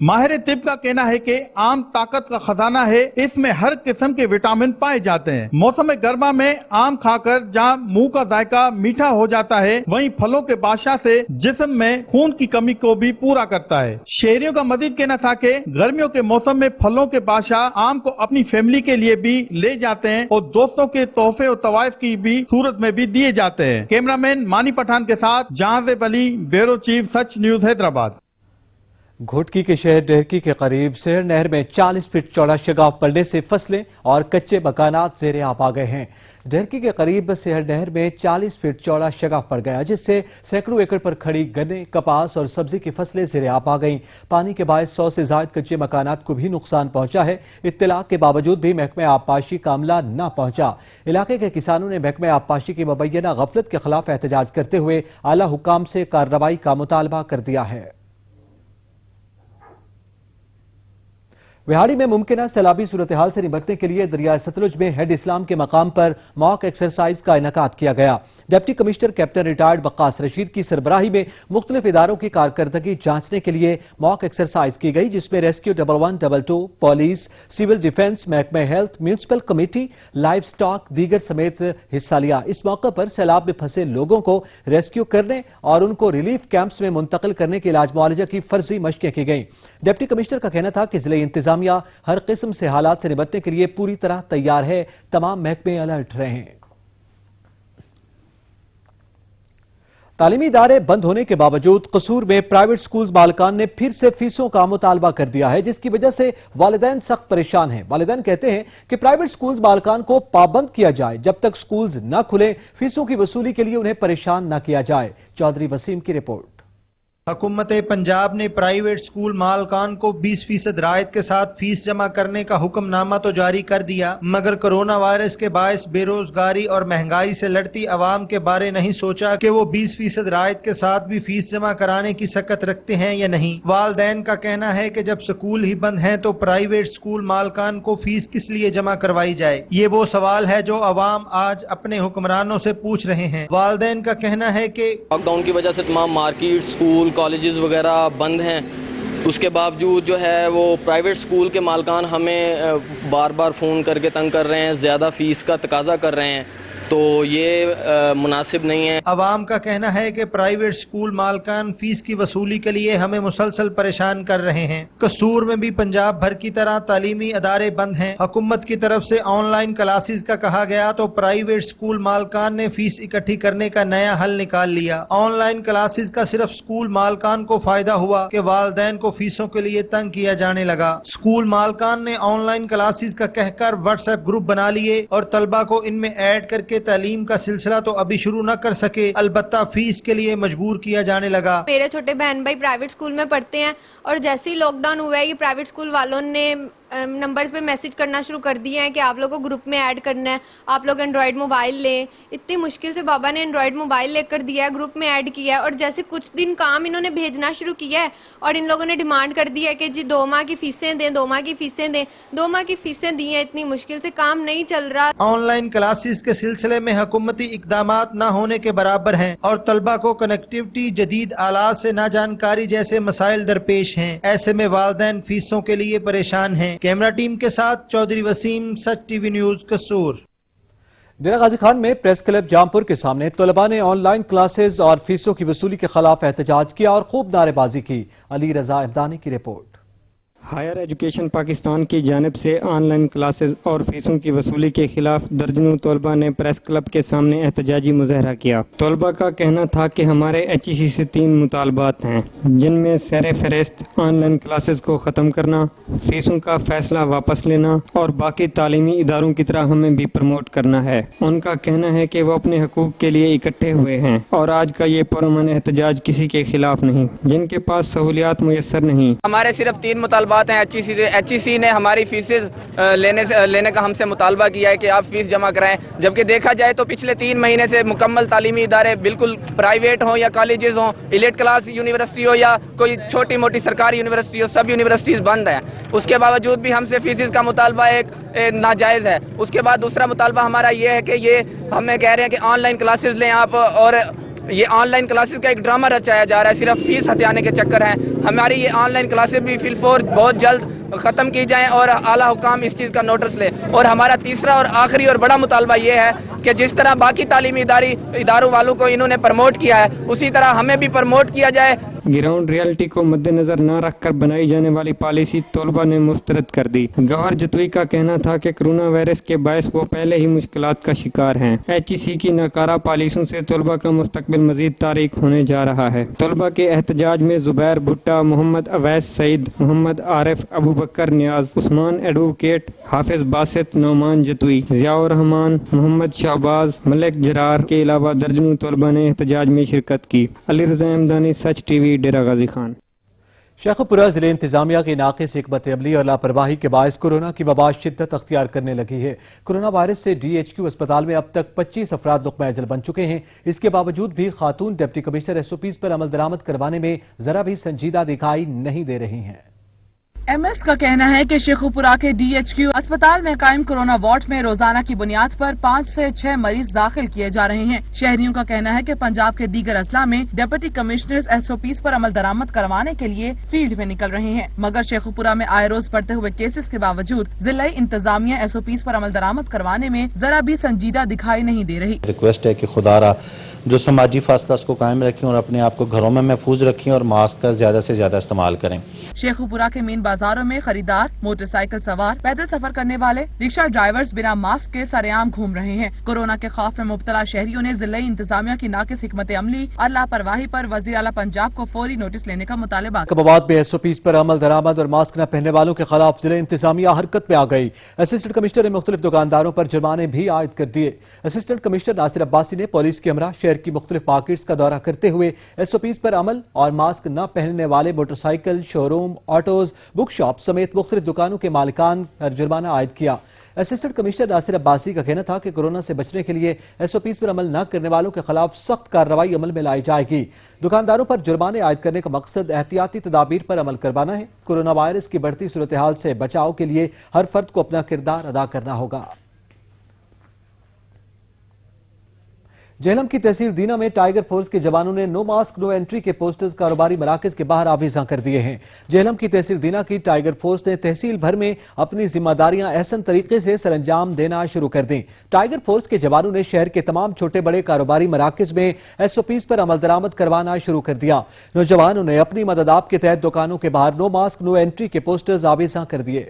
ماہر طب کا کہنا ہے کہ آم طاقت کا خزانہ ہے، اس میں ہر قسم کے وٹامن پائے جاتے ہیں۔ موسم گرما میں آم کھا کر جہاں منہ کا ذائقہ میٹھا ہو جاتا ہے، وہیں پھلوں کے بادشاہ سے جسم میں خون کی کمی کو بھی پورا کرتا ہے۔ شہریوں کا مزید کہنا تھا کہ گرمیوں کے موسم میں پھلوں کے بادشاہ آم کو اپنی فیملی کے لیے بھی لے جاتے ہیں اور دوستوں کے تحفے اور طوائف کی بھی صورت میں بھی دیے جاتے ہیں۔ کیمرہ مین مانی پٹھان کے ساتھ جہاں زیب علی، بیورو چیف، سچ نیوز، حیدرآباد۔ گھوٹکی کے شہر ڈہرکی کے قریب سیر نہر میں 40 فٹ چوڑا شگاف پڑنے سے فصلیں اور کچے مکانات زیر آب آ گئے ہیں۔ ڈہرکی کے قریب سیر نہر میں 40 فٹ چوڑا شگاف پڑ گیا جس سے سینکڑوں ایکڑ پر کھڑی گنے، کپاس اور سبزی کی فصلیں زیر آب آ گئیں۔ پانی کے باعث 100 سے زائد کچے مکانات کو بھی نقصان پہنچا ہے۔ اطلاع کے باوجود بھی محکمہ آبپاشی کا عملہ نہ پہنچا۔ علاقے کے کسانوں نے محکمہ آبپاشی کی مبینہ غفلت کے خلاف احتجاج کرتے ہوئے اعلیٰ حکام سے کارروائی کا مطالبہ کر دیا ہے۔ وہاڑی میں ممکنہ سیلابی صورتحال سے نمٹنے کے لیے دریائے ستلج میں ہیڈ اسلام کے مقام پر موک ایکسرسائز کا انعقاد کیا گیا۔ ڈپٹی کمشنر کیپٹن ریٹائرڈ وقاص رشید کی سربراہی میں مختلف اداروں کی کارکردگی جانچنے کے لیے موک ایکسرسائز کی گئی جس میں ریسکیو 1122، پولیس، سول ڈیفنس، محکمہ health, municipal committee, life stock دیگر سمیت حصہ لیا۔ اس موقع پر سیلاب میں پھنسے لوگوں کو ریسکیو کرنے اور ان کو ریلیف کیمپس میں منتقل کرنے کے علاج معالجہ کی فرضی مشقیں کی گئیں۔ ڈپٹی کمشنر کا کہنا تھا کہ ضلع انتظامیہ ہر قسم سے حالات سے نمٹنے کے لیے پوری طرح تیار ہے، تمام محکمے الرٹ رہے ہیں۔ تعلیمی ادارے بند ہونے کے باوجود قصور میں پرائیویٹ سکولز مالکان نے پھر سے فیسوں کا مطالبہ کر دیا ہے جس کی وجہ سے والدین سخت پریشان ہیں۔ والدین کہتے ہیں کہ پرائیویٹ سکولز مالکان کو پابند کیا جائے، جب تک سکولز نہ کھلیں فیسوں کی وصولی کے لیے انہیں پریشان نہ کیا جائے۔ چودھری وسیم کی رپورٹ۔ हुकूमत पंजाब ने प्राइवेट स्कूल मालकान को 20% रायत के साथ फीस जमा करने का हुक्मनामा तो जारी कर दिया, मगर कोरोना वायरस के बायस बेरोजगारी और महंगाई से लड़ती आवाम के बारे नहीं सोचा कि वो 20% रायत के साथ भी फीस जमा कराने की सकत रखते हैं या नहीं। वालदैन का कहना है कि जब स्कूल ही बंद हैं तो प्राइवेट स्कूल मालकान को फीस किस लिए जमा करवाई जाए। ये वो सवाल है जो अवाम आज अपने हुक्मरानों से पूछ रहे हैं। वालदैन का कहना है कि लॉकडाउन की वजह से तमाम मार्केट, स्कूल, कॉलेजेस वगैरह बंद हैं, उसके बावजूद जो है वो प्राइवेट स्कूल के मालकान हमें बार बार फ़ोन करके तंग कर रहे हैं, ज़्यादा फ़ीस का तकाजा कर रहे हैं, तो ये मुनासिब नहीं है। अवाम का कहना है कि प्राइवेट स्कूल मालकान फीस की वसूली के लिए हमें मुसलसल परेशान कर रहे हैं। कसूर में भी पंजाब भर की तरह तालीमी अदारे बंद हैं। हुकूमत की तरफ से ऑनलाइन क्लासेस का कहा गया तो प्राइवेट स्कूल मालकान ने फीस इकट्ठी करने का नया हल निकाल लिया। ऑनलाइन क्लासेस का सिर्फ स्कूल मालकान को फायदा हुआ कि वालदैन को फीसों के लिए तंग किया जाने लगा। स्कूल मालकान ने ऑनलाइन क्लासेस का कहकर व्हाट्सएप ग्रुप बना लिए और तलबा को इनमें ऐड करके तालीम का सिलसिला तो अभी शुरू न कर सके, अलबत्ता फीस के लिए मजबूर किया जाने लगा। मेरे छोटे बहन भाई प्राइवेट स्कूल में पढ़ते हैं और जैसे ही लॉकडाउन हुआ है ये प्राइवेट स्कूल वालों ने नंबर्स पे मैसेज करना शुरू कर दिया है कि आप लोगों को ग्रुप में ऐड करना है, आप लोग एंड्रॉयड मोबाइल लें। इतनी मुश्किल से बाबा ने एंड्रॉयड मोबाइल लेकर दिया है, ग्रुप में ऐड किया है और जैसे कुछ दिन काम इन्होंने भेजना शुरू किया है और इन लोगों ने डिमांड कर दी है कि जी 2 माह की फीसें दें, 2 माह की फीसें दें। 2 माह की फीसें दी हैं, इतनी मुश्किल से काम नहीं चल रहा। ऑनलाइन क्लासेस के सिलसिले में हुकूमती इकदामात न होने के बराबर हैं और तलबा को कनेक्टिविटी, जदीद आलात से ना जानकारी जैसे मसाइल दरपेश हैं। ऐसे में वालदैन फीसों के लिए परेशान हैं। कैमरा टीम के साथ चौधरी वसीम, सच टीवी न्यूज, कसूर। डेरा गाजी खान में प्रेस क्लब जामपुर के सामने तलबा ने ऑनलाइन क्लासेस और फीसों की वसूली के खिलाफ एहतजाज किया और खूब नारेबाजी की। अली रजा इमदानी की रिपोर्ट। हायर एजुकेशन पाकिस्तान की जानिब से ऑनलाइन क्लासेस और फीसों की वसूली के खिलाफ दर्जनों तलबा ने प्रेस क्लब के सामने एहतजाजी मुजाहरा किया। तलबा का कहना था कि हमारे HEC से 3 मुतालबात हैं, जिनमें सर फहरिस्त ऑनलाइन क्लासेस को ख़त्म करना, फीसों का फैसला वापस लेना और बाकी तालीमी इदारों की तरह हमें भी प्रमोट करना है। उनका कहना है कि वो अपने हकूक़ के लिए इकट्ठे हुए हैं और आज का ये पुरअमन एहतजाज किसी के खिलाफ नहीं जिनके पास सहूलियात मुयस्सर नहीं। हमारे सिर्फ 3 मुतालबात हैं HEC ने हमारी फीसेस लेने का हमसे मुतालबा किया है कि आप फीस जमा कराएं, जबकि देखा जाए तो पिछले 3 महीने से मुकम्मल तालीमी इदारे बिल्कुल प्राइवेट हों या कॉलेजेस हों, इलीट क्लास यूनिवर्सिटी हो या कोई छोटी मोटी सरकारी यूनिवर्सिटी हो, सब यूनिवर्सिटीज़ बंद हैं। उसके बावजूद भी हमसे फीसेस का मुतालबा एक नाजायज़ है। उसके बाद दूसरा मुतालबा हमारा ये है कि ये हमें कह रहे हैं कि ऑनलाइन क्लासेस लें आप, और ये ऑनलाइन क्लासेस का एक ड्रामा रचाया जा रहा है, सिर्फ फीस हथियाने के चक्कर हैं। हमारी ये ऑनलाइन क्लासेस भी फिलफोर बहुत जल्द ख़त्म की जाएं और आला हुकाम इस चीज़ का नोटिस ले। और हमारा तीसरा और आखिरी और बड़ा मुतालबा ये है कि जिस तरह बाकी तालीमी इदारों वालों को इन्होंने प्रमोट किया है, उसी तरह हमें भी प्रमोट किया जाए। ग्राउंड रियलिटी को मद्देनजर न रखकर बनाई जाने वाली पॉलिसी तलबा ने मुस्तरद कर दी। गौहर जतवी का कहना था कि कोरोना वायरस के बायस वो पहले ही मुश्किलात का शिकार हैं। HEC की नाकारा पॉलिसियों से तलबा का मुस्तकबिल मजीद तारीख होने जा रहा है। तलबा के एहतजाज में जुबैर भुट्टा, मोहम्मद अवैस सईद, मोहम्मद आरिफ, अबू बकर नियाज, उस्मान एडवोकेट, हाफिज बासित, नौमान जतवी, ज़ियाउर रहमान, मोहम्मद शाहबाज, मलिक जरार के अलावा दर्जनों तलबा ने एहतजाज में शिरकत की। अली रज़ा इमदानी, सच टीवी, डेरा गाजी खान। शेखुपुरा जिले इंतजामिया की नाक़िस हिकमत अमली और लापरवाही के बायस कोरोना की वबा शिद्दत अख्तियार करने लगी है। कोरोना वायरस से DHQ अस्पताल में अब तक 25 अफराद लुक़मा अजल बन चुके हैं। इसके बावजूद भी खातून डिप्टी कमिश्नर SOPs पर अमल दरामद करवाने में जरा भी संजीदा दिखाई नहीं दे रही हैं। MS का कहना है कि शेखुपुरा के DHQ अस्पताल में कायम कोरोना वार्ड में रोजाना की बुनियाद पर 5 से 6 मरीज दाखिल किए जा रहे हैं। शहरियों का कहना है कि पंजाब के दीगर अजला में डिप्टी कमिश्नर्स SOPs पर अमल दरामद करवाने के लिए फील्ड में निकल रहे हैं, मगर शेखुपुरा में आए रोज बढ़ते हुए केसेस के बावजूद जिला इंतजामिया SOPs पर अमल दरामद करवाने में जरा भी संजीदा दिखाई नहीं दे रही। रिक्वेस्ट है कि खुदारा जो समाजी फासला उसको कायम रखें और अपने आप को घरों में महफूज रखें और मास्क का ज्यादा से ज्यादा इस्तेमाल करें। शेखुपुरा के मेन बाजारों में खरीदार, मोटरसाइकिल सवार, पैदल सफर करने वाले, रिक्शा ड्राइवर्स बिना मास्क के सरेआम घूम रहे हैं। कोरोना के खौफ में मुब्तला शहरियों ने जिला इंतजामिया की नाकिस हिकमत अमली और लापरवाही पर वज़ीर आला पंजाब को फौरी नोटिस लेने का मुतालबा। कबाबाद में SOPs पर अमल दरामद और मास्क न पहनने वालों के खिलाफ जिला इंतजामिया हरकत में आ गई। असिस्टेंट कमिश्नर ने मुख्तलिफ दुकानदारों पर जुर्माने भी आयद कर दिए। असिस्टेंट कमिश्नर नासिर अब्बासी ने पुलिस के हमरा شہر کی مختلف مارکیٹس کا دورہ کرتے ہوئے SOPs پر عمل اور ماسک نہ پہننے والے موٹر سائیکل، شو روم، آٹوز، بک شاپ سمیت مختلف دکانوں کے مالکان پر جرمانہ عائد کیا۔ اسسٹنٹ کمشنر ناصر عباسی کا کہنا تھا کہ کورونا سے بچنے کے لیے SOPs پر عمل نہ کرنے والوں کے خلاف سخت کارروائی عمل میں لائی جائے گی۔ دکانداروں پر جرمانے عائد کرنے کا مقصد احتیاطی تدابیر پر عمل کروانا ہے۔ کورونا وائرس کی بڑھتی صورتحال سے بچاؤ کے لیے ہر فرد کو اپنا کردار ادا کرنا ہوگا۔ جہلم کی تحصیل دینا میں ٹائیگر فورس کے جوانوں نے نو ماسک نو انٹری کے پوسٹرز کاروباری مراکز کے باہر آویزاں کر دیے ہیں۔ جہلم کی تحصیل دینا کی ٹائیگر فورس نے تحصیل بھر میں اپنی ذمہ داریاں احسن طریقے سے سر انجام دینا شروع کر دیں۔ ٹائیگر فورس کے جوانوں نے شہر کے تمام چھوٹے بڑے کاروباری مراکز میں SOPs پر عمل درآمد کروانا شروع کر دیا۔ نوجوانوں نے اپنی مدد آپ کے تحت دکانوں کے باہر نو ماسک نو انٹری کے پوسٹرز آویزاں کر دیے۔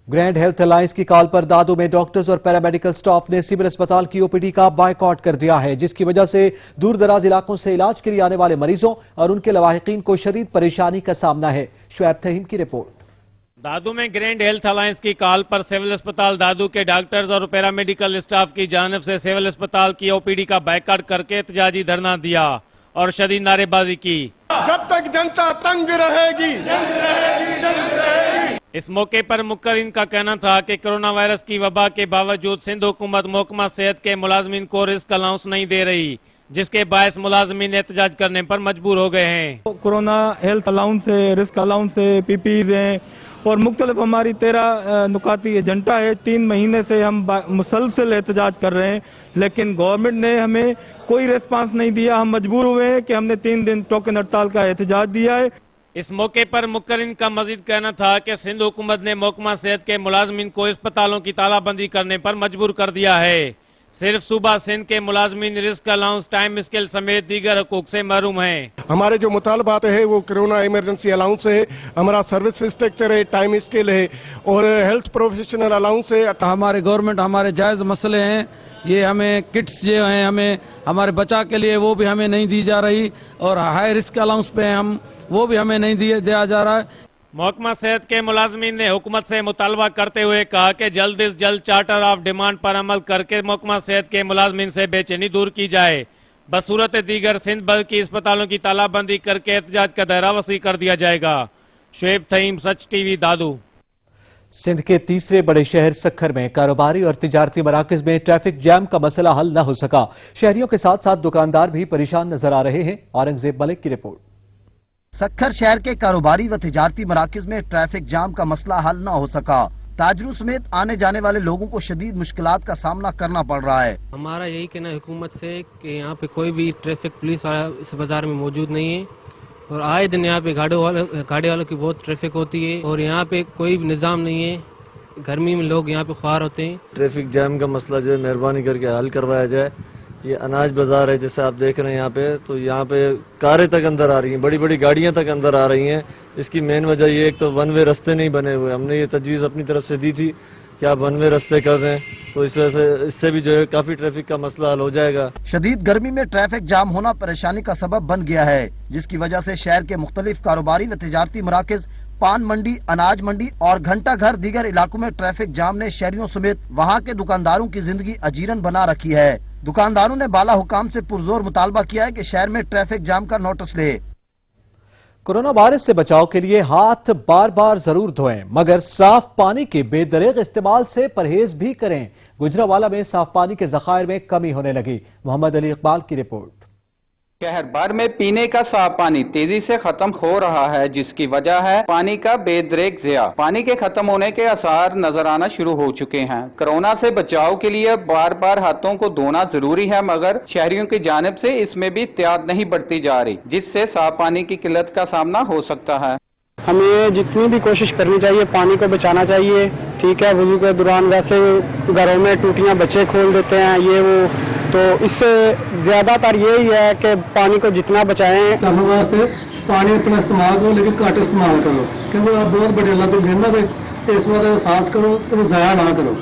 گرینڈ ہیلتھ الائنس کی کال پر دادو میں ڈاکٹرز اور پیرامیڈیکل سٹاف نے سول اسپتال کی OPD کا بائیکاٹ کر دیا ہے، جس کی وجہ سے دور دراز علاقوں سے علاج کے لیے آنے والے مریضوں اور ان کے لواحقین کو شدید پریشانی کا سامنا ہے۔ شعیب تھیم کی رپورٹ۔ دادو میں گرینڈ ہیلتھ الائنس کی کال پر سول اسپتال دادو کے ڈاکٹرز اور پیرامیڈیکل اسٹاف کی جانب سے سول اسپتال کی OPD کا بائیکاٹ کر کے احتجاجی دھرنا دیا اور شدید نعرے بازی کی۔ جب تک جنتا تنگ رہے گی اس موقع پر مقررین کا کہنا تھا کہ کرونا وائرس کی وبا کے باوجود سندھ حکومت محکمہ صحت کے ملازمین کو رزق الاؤنس نہیں دے رہی، جس کے باعث ملازمین احتجاج کرنے پر مجبور ہو گئے ہیں۔ کورونا ہیلتھ الاؤنس ہے، رزق الاؤنس ہے، PPEs ہیں اور مختلف ہماری 13 نکاتی ایجنٹا ہے۔ 3 مہینے سے ہم مسلسل احتجاج کر رہے ہیں، لیکن گورنمنٹ نے ہمیں کوئی ریسپانس نہیں دیا۔ ہم مجبور ہوئے ہیں کہ ہم نے 3 دن ٹوکن ہڑتال کا احتجاج دیا ہے۔ اس موقع پر مقررین کا مزید کہنا تھا کہ سندھ حکومت نے محکمہ صحت کے ملازمین کو اسپتالوں کی تالہ بندی کرنے پر مجبور کر دیا ہے۔ صرف صوبہ سندھ کے ملازمین رزق الاؤنس، ٹائم اسکیل سمیت دیگر حقوق سے محروم ہیں۔ ہمارے جو مطالبات ہے وہ کرونا ایمرجنسی الاؤنس ہے، ہمارا سروس اسٹرکچر ہے، ٹائم اسکیل ہے اور ہیلتھ پروفیشنل الاؤنس ہے۔ ہمارے گورنمنٹ ہمارے جائز مسئلے ہیں، یہ ہمیں کٹس جو ہیں ہمیں ہمارے بچا کے لیے وہ بھی ہمیں نہیں دی جا رہی، اور ہائی رسک الاؤنس پہ ہم وہ بھی ہمیں نہیں دیا جا رہا ہے۔ محکمہ صحت کے ملازمین نے حکومت سے مطالبہ کرتے ہوئے کہا کہ جلد از جلد چارٹر آف ڈیمانڈ پر عمل کر کے محکمہ صحت کے ملازمین سے بے چینی دور کی جائے، بصورت دیگر سندھ بھر کی اسپتالوں کی تالہ بندی کر کے احتجاج کا دائرہ وسیع کر دیا جائے گا۔ شعیب تھیم، سچ ٹی وی، دادو۔ سندھ کے تیسرے بڑے شہر سکھر میں کاروباری اور تجارتی مراکز میں ٹریفک جام کا مسئلہ حل نہ ہو سکا۔ شہریوں کے ساتھ ساتھ دکاندار بھی پریشان نظر آ رہے ہیں۔ اورنگزیب ملک کی رپورٹ۔ سکھر شہر کے کاروباری و تجارتی مراکز میں ٹریفک جام کا مسئلہ حل نہ ہو سکا۔ تاجروں سمیت آنے جانے والے لوگوں کو شدید مشکلات کا سامنا کرنا پڑ رہا ہے۔ ہمارا یہی کہنا ہے حکومت سے کہ یہاں پہ کوئی بھی ٹریفک پولیس والا اس بازار میں موجود نہیں ہے، اور آئے دن یہاں پہ گاڑی والوں کی بہت ٹریفک ہوتی ہے، اور یہاں پہ کوئی بھی نظام نہیں ہے۔ گرمی میں لوگ یہاں پہ خوار ہوتے ہیں۔ ٹریفک جام کا مسئلہ جو ہے مہربانی کر کے حل کروایا جائے۔ یہ اناج بازار ہے جیسے آپ دیکھ رہے ہیں، یہاں پہ تو یہاں پہ کاریں تک اندر آ رہی ہیں، بڑی بڑی گاڑیاں تک اندر آ رہی ہیں۔ اس کی مین وجہ یہ ایک تو ون وے رستے نہیں بنے ہوئے، ہم نے یہ تجویز اپنی طرف سے دی تھی کہ آپ ون وے رستے کر دیں، تو اس وجہ سے اس سے بھی جو ہے کافی ٹریفک کا مسئلہ حل ہو جائے گا۔ شدید گرمی میں ٹریفک جام ہونا پریشانی کا سبب بن گیا ہے، جس کی وجہ سے شہر کے مختلف کاروباری و تجارتی مراکز، پان منڈی، اناج منڈی اور گھنٹہ گھر دیگر علاقوں میں ٹریفک جام نے شہریوں سمیت وہاں کے دکانداروں کی زندگی اجیرن بنا رکھی ہے۔ دکانداروں نے بالا حکام سے پرزور مطالبہ کیا ہے کہ شہر میں ٹریفک جام کا نوٹس لے۔ کورونا وائرس سے بچاؤ کے لیے ہاتھ بار بار ضرور دھوئیں، مگر صاف پانی کے بے دریغ استعمال سے پرہیز بھی کریں۔ گجرانوالہ میں صاف پانی کے ذخائر میں کمی ہونے لگی۔ محمد علی اقبال کی رپورٹ۔ شہر بھر میں پینے کا صاف پانی تیزی سے ختم ہو رہا ہے، جس کی وجہ ہے پانی کا بے دریغ ضیاع۔ پانی کے ختم ہونے کے آثار نظر آنا شروع ہو چکے ہیں۔ کورونا سے بچاؤ کے لیے بار بار ہاتھوں کو دھونا ضروری ہے، مگر شہریوں کی جانب سے اس میں بھی احتیاط نہیں برتی جا رہی، جس سے صاف پانی کی قلت کا سامنا ہو سکتا ہے۔ ہمیں جتنی بھی کوشش کرنی چاہیے، پانی کو بچانا چاہیے، ٹھیک ہے۔ وضو کے دوران ویسے گھروں میں ٹوٹیاں بچے کھول دیتے ہیں، یہ وہ، تو اس سے زیادہ تر یہی ہے کہ پانی کو جتنا بچائیں۔ واسطے پانی اتنا استعمال کرو لیکن گھٹ استعمال کرو، کیونکہ آپ بہت بڑے اللہ تو گرنا تو اس وقت احساس کرو تو ضائع نہ کرو۔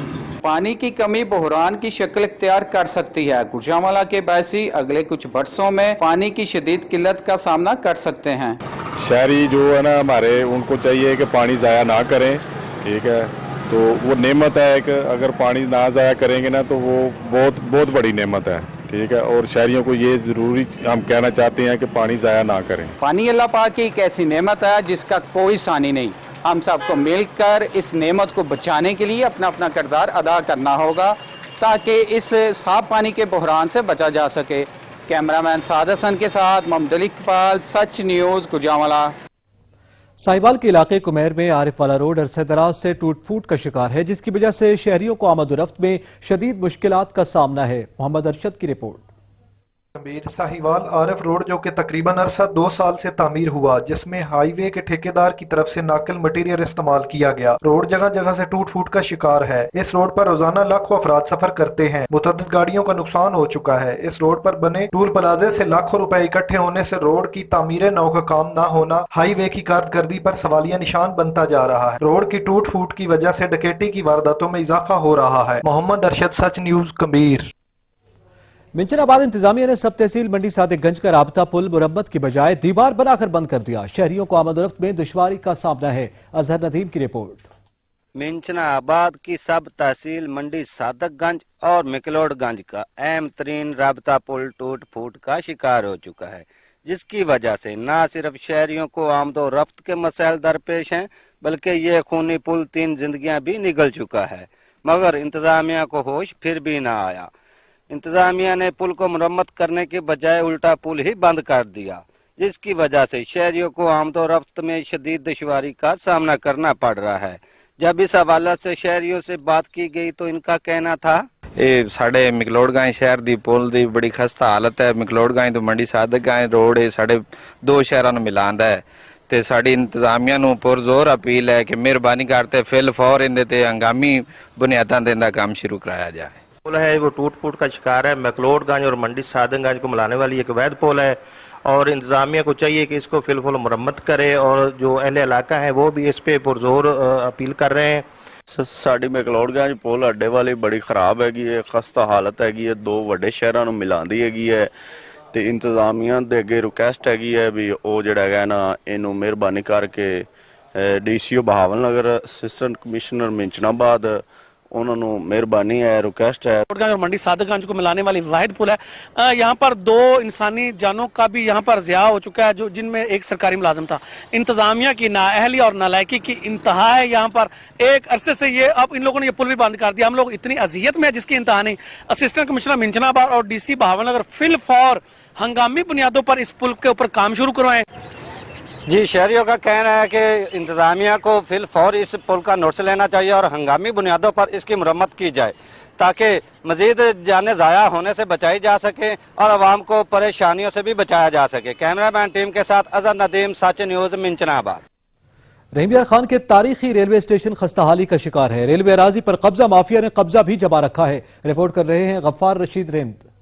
پانی کی کمی بحران کی شکل اختیار کر سکتی ہے۔ گجرانوالہ کے باعثی اگلے کچھ برسوں میں پانی کی شدید قلت کا سامنا کر سکتے ہیں۔ شہری جو ہے نا ہمارے، ان کو چاہیے کہ پانی ضائع نہ کریں، ٹھیک ہے، तो वो नेमत है कि अगर पानी ना ज़ाया करेंगे ना तो वो बहुत बहुत बड़ी नेमत है, ठीक है। और शहरियों को ये ज़रूरी हम कहना चाहते हैं कि पानी ज़ाया ना करें। पानी अल्लाह पाक की एक ऐसी नेमत है जिसका कोई सानी नहीं। हम सबको मिलकर इस नेमत को बचाने के लिए अपना अपना किरदार अदा करना होगा ताकि इस साफ पानी के बहरान से बचा जा सके। कैमरामैन साद हसन के साथ मोहम्मद इकबाल, सच न्यूज़, गुजरांवाला। साहिवाल के इलाके कुमेर में आरिफ वाला रोड अरसे दराज से टूट फूट का शिकार है, जिसकी वजह से शहरियों को आमद-ओ-रफ्त में शदीद मुश्किलात का सामना है। मोहम्मद अरशद की रिपोर्ट। साहिवाल आरिफ रोड जो कि तकरीबन अरसा 2 साल से तामीर हुआ, जिसमें हाईवे के ठेकेदार की तरफ से नाकल मटीरियल इस्तेमाल किया गया। रोड जगह जगह से टूट फूट का शिकार है। इस रोड पर रोजाना लाखों अफराद सफर करते हैं। मुतअद्दिद गाड़ियों का नुकसान हो चुका है। इस रोड पर बने टूल प्लाजे से लाखों रुपए इकट्ठे होने से रोड की तामीर नौ का काम न होना हाईवे की कारकर्दगी पर सवालिया निशान बनता जा रहा है। रोड की टूट फूट की वजह से डकैती की वारदातों में इजाफा हो रहा है। मोहम्मद अरशद, सच न्यूज़, कबीर। मिंचनाबाद इंतजामिया ने सब तहसील मंडी सादिकगंज का राबता पुल मुरम्मत की बजाय दीवार बनाकर बंद कर दिया। शहरियों को आमद-ओ-रफ्त में दुश्वारी का सामना है। अजहर नदीम की रिपोर्ट। मिंचनाबाद की सब तहसील मंडी सादिकगंज और मिकलोडगंज का अहम तरीन राबता पुल टूट फूट का शिकार हो चुका है, जिसकी वजह से न सिर्फ शहरियों को आमदो-रफ्त के मसाइल दरपेश हैं, बल्कि ये खूनी पुल 3 जिंदगियां भी निगल चुका है। मगर इंतजामिया को होश फिर भी न आया। इंतजामिया ने पुल को मुरम्मत करने के बजाय उल्टा पुल ही बंद कर दिया, जिसकी वजह से शहरियों को आमदो-रफ्त में शदीद दुश्वारी का सामना करना पड़ रहा है। जब इस हवाले से शहरियों से बात की गई तो इनका कहना था, साढ़े मिकलोडगंज शहर दी पुल दी बड़ी खस्ता हालत है। मिकलोडगंज तो मंडी सादिकगंज रोड है, साढ़े 2 शहरों ਨੂੰ ਮਿਲਾਉਂਦਾ ਹੈ ਤੇ ਸਾਡੀ ਇੰਤਜ਼ਾਮੀਆ ਨੂੰ ਪੁਰਜ਼ੋਰ ਅਪੀਲ ਹੈ ਕਿ ਮਿਹਰਬਾਨੀ करते ਫਿਲ ਫੌਰ ਇਹਦੇ ਤੇ ਹੰਗਾਮੀ ਬੁਨਿਆਦਾਂ ਦੇ ਦਾ ਕੰਮ शुरू कराया जाए। पुल है वो टूट फूट का शिकार है। मैकलोडगंज और मंडी सादिकगंज को मिलाने वाली एक वैध पुल है और इंतजामिया को चाहिए कि इसको फिलफुल मुरम्मत करे और जो अहले इलाका है वो भी इस पे पुरजोर अपील कर रहे हैं। साड़ी मैकलोडगंज पुल अड्डे वाली बड़ी खराब हैगी है, खस्ता हालत हैगी है, 2 ਵੱਡੇ ਸ਼ਹਿਰਾਂ ਨੂੰ ਮਿਲਾਉਂਦੀ ਹੈਗੀ ਹੈ ਤੇ ਇੰਤਜ਼ਾਮੀਆ ਦੇ ਅੱਗੇ ਰਿਕੁਐਸਟ ਹੈਗੀ ਹੈ ਵੀ ਉਹ ਜਿਹੜਾ ਹੈਗਾ ਨਾ ਇਹਨੂੰ ਮਿਹਰਬਾਨੀ ਕਰਕੇ ਡੀਸੀਓ ਬਹਾਵਲ ਨਗਰ, ਅਸਿਸਟੈਂਟ ਕਮਿਸ਼ਨਰ ਮਿੰਚਨਾਬਾਦ, उन्होंने मेहरबानी है, रिक्वेस्ट है। और मंडी सादिकगंज को मिलाने वाली वाहिद पुल है। यहाँ पर 2 इंसानी जानों का भी यहाँ पर ज़िया हो चुका है, जो जिनमें एक सरकारी मुलाजिम था। इंतजामिया की नाअहली और नालायकी की इंतहा है। यहाँ पर एक अरसे से ये अब इन लोगों ने ये पुल भी बंद कर दिया। हम लोग इतनी अजियत में है जिसकी इंतहा नहीं। असिस्टेंट कमिश्नर मिंचनाबाद और DC बहावलनगर फिल फौर हंगामी बुनियादों पर इस पुल के ऊपर काम शुरू करवाएं। जी, शहरियों का कहना है कि इंतजामिया को फिल फौर इस पुल का नोटिस लेना चाहिए और हंगामी बुनियादों पर इसकी मुरम्मत की जाए ताकि मजीद जाने ज़ाया होने से बचाई जा सके और आवाम को परेशानियों से भी बचाया जा सके। कैमरामैन टीम के साथ अजहर नदीम, सच न्यूज़, मिंचनाबाद। रहीमयार खान के तारीखी रेलवे स्टेशन खस्ताहाली का शिकार है। रेलवे अराजी पर कब्जा माफिया ने कब्जा भी जमा रखा है। रिपोर्ट कर रहे हैं गफ्फार रशीद रेमद।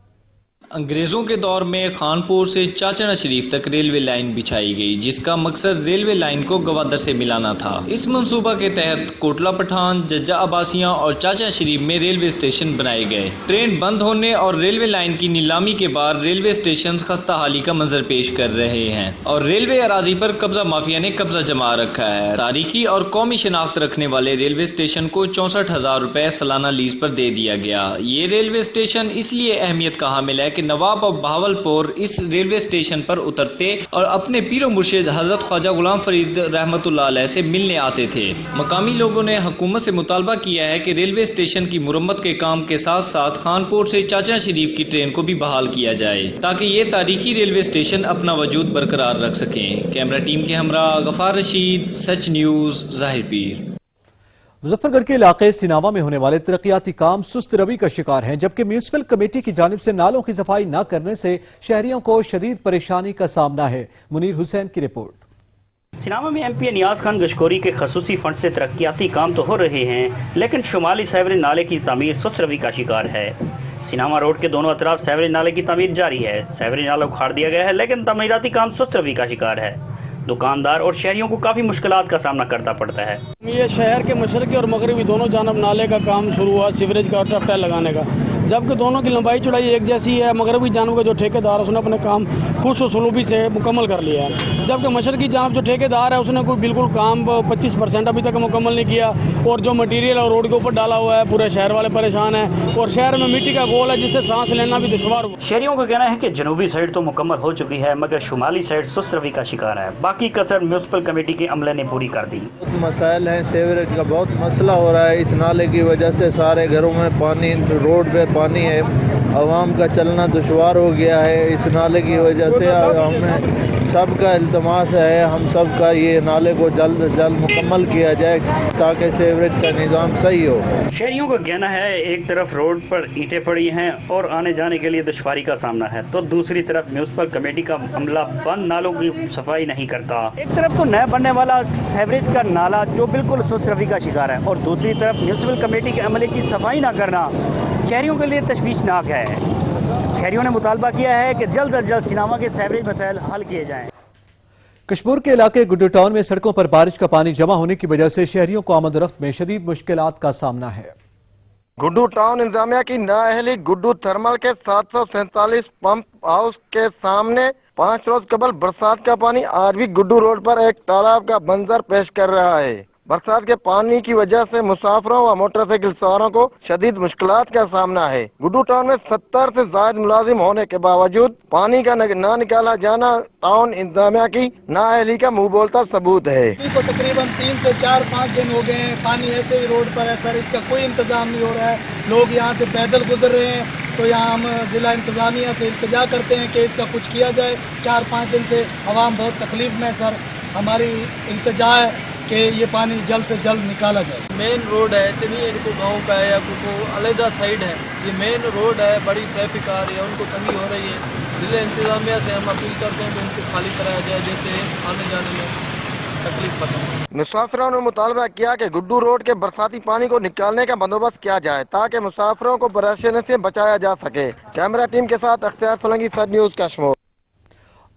अंग्रेजों के दौर में खानपुर से चाचना शरीफ तक रेलवे लाइन बिछाई गई, जिसका मकसद रेलवे लाइन को गवादर से मिलाना था। इस मंसूबा के तहत कोटला पठान, जज्जा अब्बासियां और चाचना शरीफ में रेलवे स्टेशन बनाए गए। ट्रेन बंद होने और रेलवे लाइन की नीलामी के बाद रेलवे स्टेशन खस्ताहाली का मंजर पेश कर रहे हैं और रेलवे अराजी पर कब्जा माफिया ने कब्जा जमा रखा है। तारीखी और कौमी शनाख्त रखने वाले रेलवे स्टेशन को 64,000 रुपए सालाना लीज पर दे दिया गया। ये रेलवे स्टेशन इसलिए अहमियत का हामिल है कि नवाब और बहावलपुर इस रेलवे स्टेशन पर उतरते और अपने पीरो मुर्शिद हजरत ख्वाजा गुलाम फरीद रहमतुल्लाह अलैह से मिलने आते थे। मकामी लोगों ने हुकूमत से मुतालबा किया है कि रेलवे स्टेशन की मुरम्मत के काम के साथ साथ खानपुर से चाचना शरीफ की ट्रेन को भी बहाल किया जाए ताकि ये तारीखी रेलवे स्टेशन अपना वजूद बरकरार रख सकें। कैमरा टीम के हमरा गफ्फार रशीद, सच न्यूज़, ज़ाहिर पीर। मुजफ्फरगढ़ के इलाके सिनावा में होने वाले तरक्याती काम सुस्त रवि का शिकार हैं, जबकि म्यूनिसिपल कमेटी की जानिब से नालों की सफाई न करने से शहरियों को शदीद परेशानी का सामना है। मुनीर हुसैन की रिपोर्ट। सिनावा में MP नियाज खान गशकोरी के खसूसी फंड से तरक्याती काम तो हो रहे हैं, लेकिन शुमाली सैवरी नाले की तामीर सुस्त रवि का शिकार है। सिनावा रोड के दोनों अतराफ सैवरी नाले की तामीर जारी है। सैवरी नाला उखाड़ दिया गया है, लेकिन तमीराती काम सुस्त रवि का शिकार है। दुकानदार और शहरियों को काफ़ी मुश्किलात का सामना करना पड़ता है। ये शहर के मशरक़ी और मगरबी दोनों जानब नाले का काम शुरू हुआ, सीवरेज का और टफ टाइल लगाने का, जबकि दोनों की लंबाई चौड़ाई एक जैसी है। मगरबी जानब का जो ठेकेदार है उसने अपने काम खुश सलूबी से मुकम्मल कर लिया है, जबकि मशरकी जानब जो ठेकेदार है उसने कोई बिल्कुल काम 25% अभी तक मुकम्मल नहीं किया। और जो मटीरियल और रोड के ऊपर डाला हुआ है, पूरे शहर वाले परेशान हैं और शहर में मिट्टी का गोल है जिससे सांस लेना भी दुश्वार हुआ। शहरियों का कहना है कि जनूबी साइड तो मुकम्मल हो चुकी है, मगर शुमाली साइड सुस्त रवि का शिकार है। बाकी कसर म्यूनसिपल कमेटी के अमले ने पूरी कर दी। मसाइल हैं, सीवरेज का बहुत मसला हो रहा है। इस नाले की वजह से सारे घरों में पानी, रोड पे पानी है, आवाम का चलना दुश्वार हो गया है। इस नाले की वजह से हमें सबका इल्तमास है, हम सब का ये नाले को जल्द से जल्द मुकम्मल किया जाए ताकि सीवरेज का निज़ाम सही हो। शहरियों का कहना है एक तरफ रोड पर ईंटें पड़ी हैं और आने जाने के लिए दुश्वारी का सामना है, तो दूसरी तरफ म्यूनसिपल कमेटी का अमला बंद नालों की सफाई नहीं करता। एक तरफ तो नया बनने वाला सीवरेज का नाला जो बिल्कुल सुस्त रवि का शिकार है और दूसरी तरफ म्यूनसिपल कमेटी के अमले की सफाई न करना शहरियों के लिए तशवीशनाक है। शहरियों ने मुतालबा किया है कि जल्द अज जल्द सिनामा के सीवरेज मसाइल हल किए जाएं। कश्मीर के इलाके गुड्डू टाउन में सड़कों पर बारिश का पानी जमा होने की वजह से शहरियों को आमद-ओ-रफ्त में शदीद मुश्किलात का सामना है। गुड्डू टाउन इंतजामिया की नाअहली गुड्डू थर्मल के 747 पंप हाउस के सामने 5 रोज कबल बरसात का पानी आज भी गुड्डू रोड पर एक तालाब का मंजर पेश कर रहा है। बरसात के पानी की वजह से मुसाफिरों व मोटरसाइकिल सवारों को शदीद मुश्किलात का सामना है। गुड्डू टाउन में 70 से ज्यादा मुलाजिम होने के बावजूद पानी का ना निकाला जाना टाउन इंतजामिया की नाअहली का मुंह बोलता सबूत है। को तकरीबन 3 से 4-5 दिन हो गए हैं, पानी ऐसे ही रोड पर है सर, इसका कोई इंतजाम नहीं हो रहा है। लोग यहाँ से पैदल गुजर रहे हैं, तो यहाँ हम जिला इंतजामिया से इल्तिजा करते हैं कि इसका कुछ किया जाए। 4-5 दिन से आवाम बहुत तकलीफ में है सर, हमारी इल्तिजा है कि ये पानी जल्द से जल्द निकाला जाए। मेन रोड है, ऐसे नहीं इनको गांव का है या को अलहदा साइड है, ये मेन रोड है, बड़ी ट्रैफिक आ रही है, उनको तंगी हो रही है। जिला इंतजामिया से हम अपील करते हैं कि उनको खाली कराया जाए, जैसे आने जाने में तकलीफ खत्म। मुसाफिरों ने मुतालबा किया कि गुड्डू रोड के बरसाती पानी को निकालने का बंदोबस्त किया जाए ताकि मुसाफिरों को परेशानी से बचाया जा सके। कैमरा टीम के साथ अख्तियार सोलंकी, सद news Kashmir.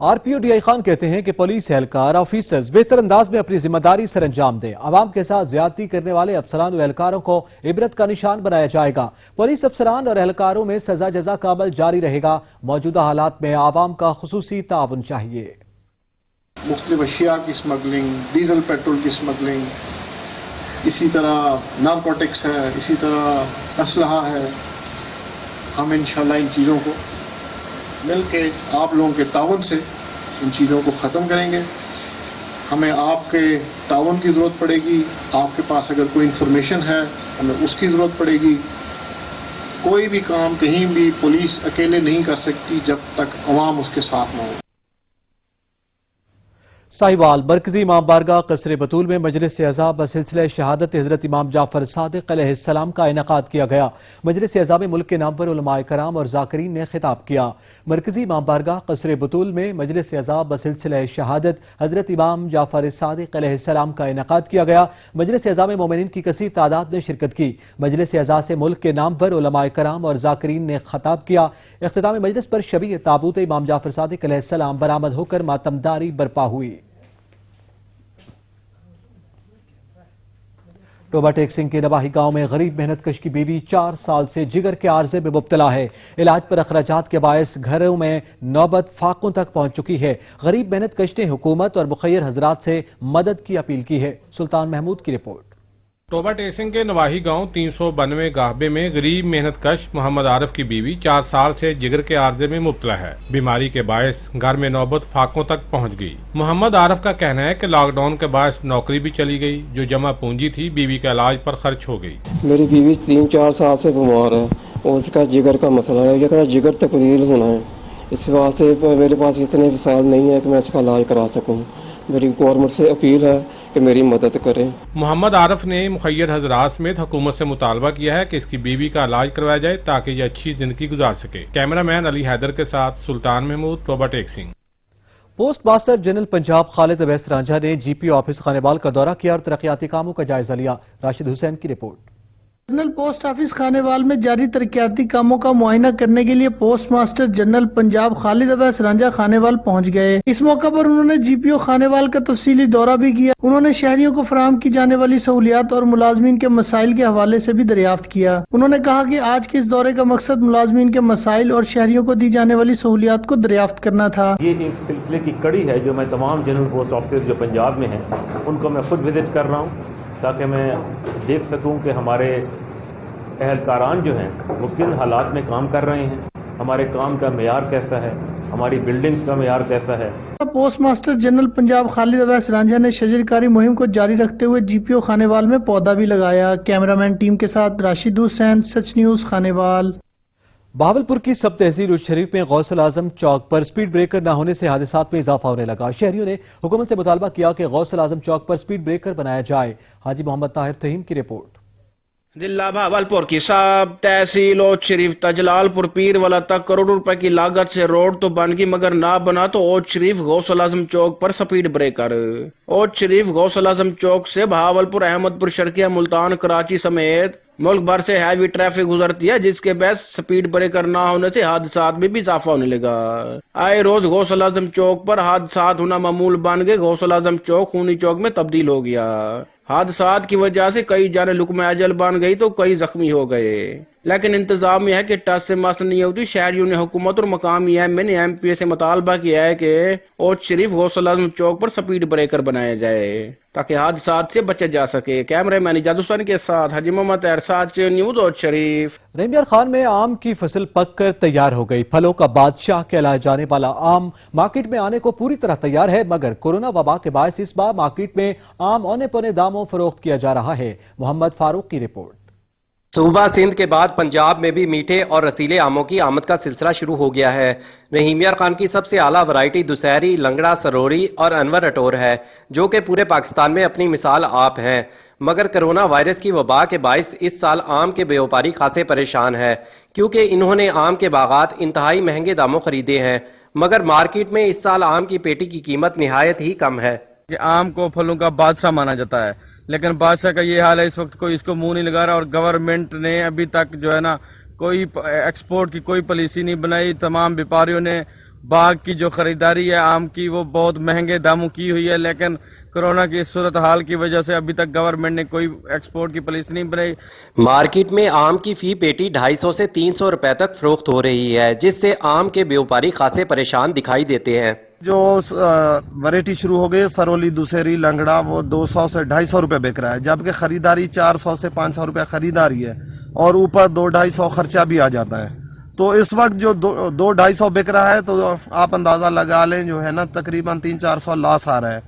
RPO DI Khan कहते हैं कि पुलिस एहलकार ऑफिसर्स बेहतर अंदाज में अपनी जिम्मेदारी सर अंजाम दें। आवाम के साथ ज्यादती करने वाले अफसरान और एहलकारों को इबरत का निशान बनाया जाएगा। पुलिस अफसरान और एहलकारों में सजा जजा का अमल जारी रहेगा। मौजूदा हालात में आवाम का खुसूसी ताउन चाहिए। मुख्तलिफ अशिया की स्मगलिंग, डीजल पेट्रोल की स्मगलिंग, इसी तरह नारकोटिक्स है, इसी तरह असलहा है। हम इंशाल्लाह इन चीज़ों को मिलके आप लोगों के ताउन से इन चीज़ों को ख़त्म करेंगे। हमें आपके ताउन की ज़रूरत पड़ेगी। आपके पास अगर कोई इंफॉर्मेशन है हमें उसकी ज़रूरत पड़ेगी। कोई भी काम कहीं भी पुलिस अकेले नहीं कर सकती जब तक अवाम उसके साथ न हो। साहिवाल मरकजी इमाम बारगाह कसरे बतूल में मजलिस अज़ा बसिलसिला शहादत हज़रत इमाम जाफर सादिक अलैहिस्सलाम का इनेकाद किया गया। मजलिस अज़ा में मुल्क के नामवर उलमाए कराम और ज़ाकिरीन ने खिताब किया। मरकजी इमाम बारगाह कसरे बतूल में मजलिस अज़ा बसिलसिला शहादत हज़रत इमाम जाफर सादिक अलैहिस्सलाम का इनेकाद किया गया। मजलिस अज़ा में मोमिनीन की कसीर तादाद ने शिरकत की। मजलिस अज़ा से मुल्क के नामवर उलमाए कराम और ज़ाकिरीन ने खिताब किया। इख्तितामी मजलिस पर शबीह ताबूत इमाम जाफर सादिक अलैहिस्सलाम बरामद होकर मातमदारी बर्पा हुई। टोबा टेक सिंह के नवाही गांव में गरीब मेहनत कश की बीवी 4 साल से जिगर के आर्जे में मुब्तला है। इलाज पर अखराजात के बायस घरों में नौबत फाकों तक पहुंच चुकी है। गरीब मेहनत कश ने हुकूमत और मुखैर हजरात से मदद की अपील की है। सुल्तान महमूद की रिपोर्ट। टोबा टेसिंग के नवाही गांव 392 गाहबे में गरीब मेहनत कश मोहम्मद आरिफ की बीवी 4 साल से जिगर के आर्जे में मुब्तला है। बीमारी के बायस घर में नौबत फाकों तक पहुंच गई। मोहम्मद आरिफ का कहना है कि लॉकडाउन के बायस नौकरी भी चली गई, जो जमा पूंजी थी बीवी के इलाज पर खर्च हो गई। मेरी बीवी 3-4 साल से बीमार है और उसका जिगर का मसला है, इसका जिगर तब्दील होना है। इस वास्ते मेरे पास इतने वसाइल नहीं है कि मैं इसका इलाज करा सकूँ। मेरी गवर्नमेंट से अपील है कि मेरी मदद करें। मोहम्मद आरिफ ने मुखैर हजरात समेत हुकूमत से मुतालबा किया है कि इसकी बीवी का इलाज करवाया जाए ताकि ये अच्छी जिंदगी गुजार सके। कैमरामैन अली हैदर के साथ Sultan Mahmood, Toba Tek Singh. Postmaster general Punjab Khalid Awais Ranjha ने जीपीओ ऑफिस खानेवाल का दौरा किया और तरक्याती कामों का जायजा लिया। राशिद हुसैन की report. General post office Khanewal में जारी तरक्याती कामों का मुआयना करने के लिए post master general Punjab Khalid Awais Ranjha Khanewal पहुंच गए। इस मौके पर उन्होंने जीपीओ खानेवाल का तफसीली दौरा भी किया। उन्होंने शहरियों को फराहम की जाने वाली सहूलियात और मुलाजमीन के मसाइल के हवाले से भी दरियाफ्त किया। उन्होंने कहा कि आज के इस दौरे का मकसद मुलाजमीन के मसाइल और शहरियों को दी जाने वाली सहूलियात को दरियाफ्त करना था। ये एक सिलसिले की कड़ी है जो मैं तमाम जनरल पोस्ट ऑफिस जो पंजाब में हैं उनको मैं खुद विजिट कर रहा हूँ ताकि मैं देख सकूं कि हमारे अहलकारान जो हैं वो किन हालात में काम कर रहे हैं, हमारे काम का मेयार कैसा है, हमारी बिल्डिंग्स का मेयार कैसा है। Post master general Punjab Khalid Awais Ranjha ने शजरकारी मुहिम को जारी रखते हुए जीपीओ खानेवाल में पौधा भी लगाया। कैमरामैन टीम के साथ राशिद हुसैन, सच न्यूज खानेवाल। बहावलपुर की सब तहसील उस शरीफ में गौसल आजम चौक पर स्पीड ब्रेकर न होने से हादसात में इजाफा होने लगा। शहरियों ने हुकूमत से मुतालबा किया कि गौसल आजम चौक पर स्पीड ब्रेकर बनाया जाए। हाजी मोहम्मद ताहिर तहीम की रिपोर्ट। जिला बहावलपुर की सब तहसील ओच शरीफ तजलालपुर पीर वाला तक करोड़ों रुपए की लागत से रोड तो बन गई मगर ना बना तो ओच शरीफ गौसल आजम चौक पर स्पीड ब्रेकर। ओच शरीफ गौसल आजम चौक से बहावलपुर, अहमदपुर, शर्किया, मुल्तान, कराची समेत मुल्क भर से हैवी ट्रैफिक गुजरती है, जिसके बेस स्पीड ब्रेकर ना होने से हादसात में भी इजाफा होने लगा। आए रोज गौसल आजम चौक पर हादसात होना मामूल बन गए। गौसल आजम चौक खूनी चौक में तब्दील हो गया। हादसात की वजह से कई जाने लुकमा अजल बन गई तो कई जख्मी हो गए, लेकिन इंतजाम यह है कि टस से मस नहीं होती। शहरियों ने हुकूमत और मकामी एमएन एमपी से मुतालबा किया है कि ओच शरीफ गौसल आजम चौक पर स्पीड ब्रेकर बनाया जाए ताकि हादसात से बचा जा सके। कैमरामैन इजाज़ हुसैन के साथ हाजी मोहम्मद ताहिर, सच न्यूज ओच शरीफ। रहीमियार खान में आम की फसल पक कर तैयार हो गई। फलों का बादशाह कहलाए जाने वाला आम मार्केट में आने को पूरी तरह तैयार है, मगर कोरोना वबा के बायस इस बार मार्केट में आम औने पौने दामों फरोख्त किया जा रहा है। मोहम्मद फारूक की रिपोर्ट। सूबा सिंध के बाद पंजाब में भी मीठे और रसीले आमों की आमद का सिलसिला शुरू हो गया है। रहीमियार खान की सबसे आला वैरायटी दुसहरी, लंगड़ा, सरोरी और अनवर अटोर है, जो कि पूरे पाकिस्तान में अपनी मिसाल आप हैं। मगर कोरोना वायरस की वबा के बायस इस साल आम के व्यापारी खासे परेशान है, क्योंकि इन्होंने आम के बागात इंतहाई महंगे दामों खरीदे हैं। मगर मार्केट में इस साल आम की पेटी की कीमत निहायत ही कम है। आम को फलों का बादशाह माना जाता है, लेकिन बादशाह का ये हाल है इस वक्त कोई इसको मुंह नहीं लगा रहा, और गवर्नमेंट ने अभी तक जो है ना कोई एक्सपोर्ट की कोई पॉलिसी नहीं बनाई। तमाम व्यापारियों ने बाग की जो खरीदारी है आम की वो बहुत महंगे दामों की हुई है, लेकिन कोरोना की सूरत हाल की वजह से अभी तक गवर्नमेंट ने कोई एक्सपोर्ट की पॉलिसी नहीं बनाई। मार्केट में आम की फी पेटी 250 से 300 रुपए तक फरोख्त हो रही है, जिससे आम के व्यापारी खासे परेशान दिखाई देते हैं। जो वैरायटी शुरू हो गई सरोली, दूसरी, लंगड़ा, वो 200 से 250 रुपए बिक रहा है, जबकि खरीदारी 400 से 500 रुपए खरीदारी है और ऊपर 200-250 खर्चा भी आ जाता है। तो इस वक्त जो 200-250 बिक रहा है तो आप अंदाजा लगा लें जो है ना तकरीबन 300-400 लॉस आ रहा है।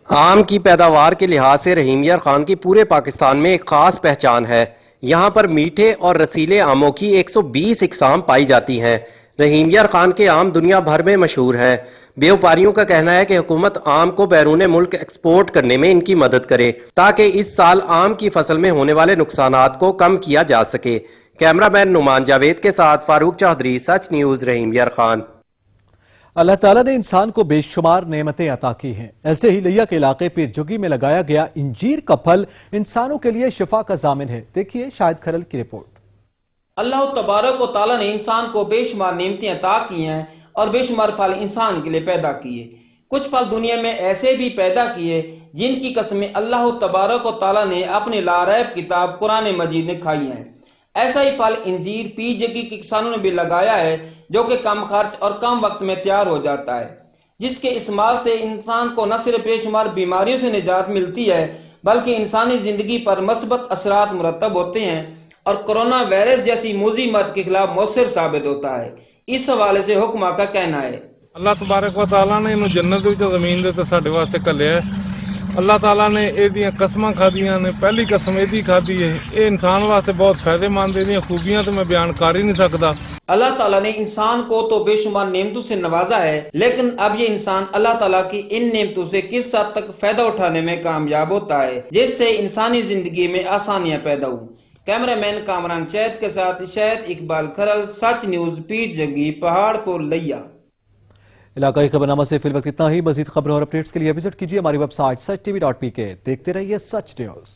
आम की पैदावार के लिहाज से रहीमियार खान की पूरे पाकिस्तान में एक खास पहचान है। यहाँ पर मीठे और रसीले आमों की 120 इकसाम पाई जाती हैं। रहीमियार खान के आम दुनिया भर में मशहूर हैं। व्यापारियों का कहना है कि हुकूमत आम को बैरून मुल्क एक्सपोर्ट करने में इनकी मदद करे, ताकि इस साल आम की फसल में होने वाले नुकसानात को कम किया जा सके। कैमरामैन नुमान जावेद के साथ फारूक चौधरी, सच न्यूज, रहीमियार खान। अल्लाह ताला ने इंसान को बेशुमार नेमतें अता की हैं। ऐसे ही लिया के इलाके पीर जुगी में लगाया गया इंजीर का फल इंसानों के लिए शिफा का जामिन है। देखिए शाहिद खरल की रिपोर्ट। अल्लाह तबारक व तआला ने इंसान को बेशुमार नेमतें अता की हैं और बेशुमार फल इंसान के लिए पैदा किए। कुछ फल दुनिया में ऐसे भी पैदा किए जिनकी कसमें अल्लाह तबारक व तआला ने अपने लारैब किताब कुरान मजीद में खाई हैं। ऐसा ही फल इंजीर पीर जुगी के किसानों ने भी लगाया है, जो कि कम खर्च और कम वक्त में तैयार हो जाता है, जिसके इस्तेमाल से इंसान को न सिर्फ बेशुमार बीमारियों से निजात मिलती है बल्कि इंसानी जिंदगी पर मस्बत असरात मुरतब होते हैं और कोरोना वायरस जैसी मूजी मत के खिलाफ मौसर साबित होता है। इस हवाले से हुक्मा का कहना है, अल्लाह तबारक व तआला ने इन्हें जन्नत विच ज़मीन दे ते साडे वास्ते घल्लिया है। अल्लाह ताला ने एदियां कसमां खादियां ने, पहली कसम एदी खादी है। ये इंसान वास्ते बहुत फायदेमंद, एदियां खूबियां तो मैं बयान कर ही नहीं सकता। अल्लाह ताला ने इंसान को तो बेशुमार नेमतों से नवाजा है, लेकिन अब ये इंसान अल्लाह ताला की इन नेमतों से किस हद तक फायदा उठाने में कामयाब होता है, जिससे इंसानी जिंदगी में आसानियां पैदा हुई। कैमरामैन कामरान शहद के साथ शहद इकबाल खरल, सच न्यूज, पीर जगी, पहाड़पुर, लिया। इलाकाई खबरनामा से फिल वक्त इतना ही। मजीद खबरों और अपडेट्स के लिए विजिट कीजिए हमारी वेबसाइट sach.tv.pk। देखते रहिए सच न्यूज।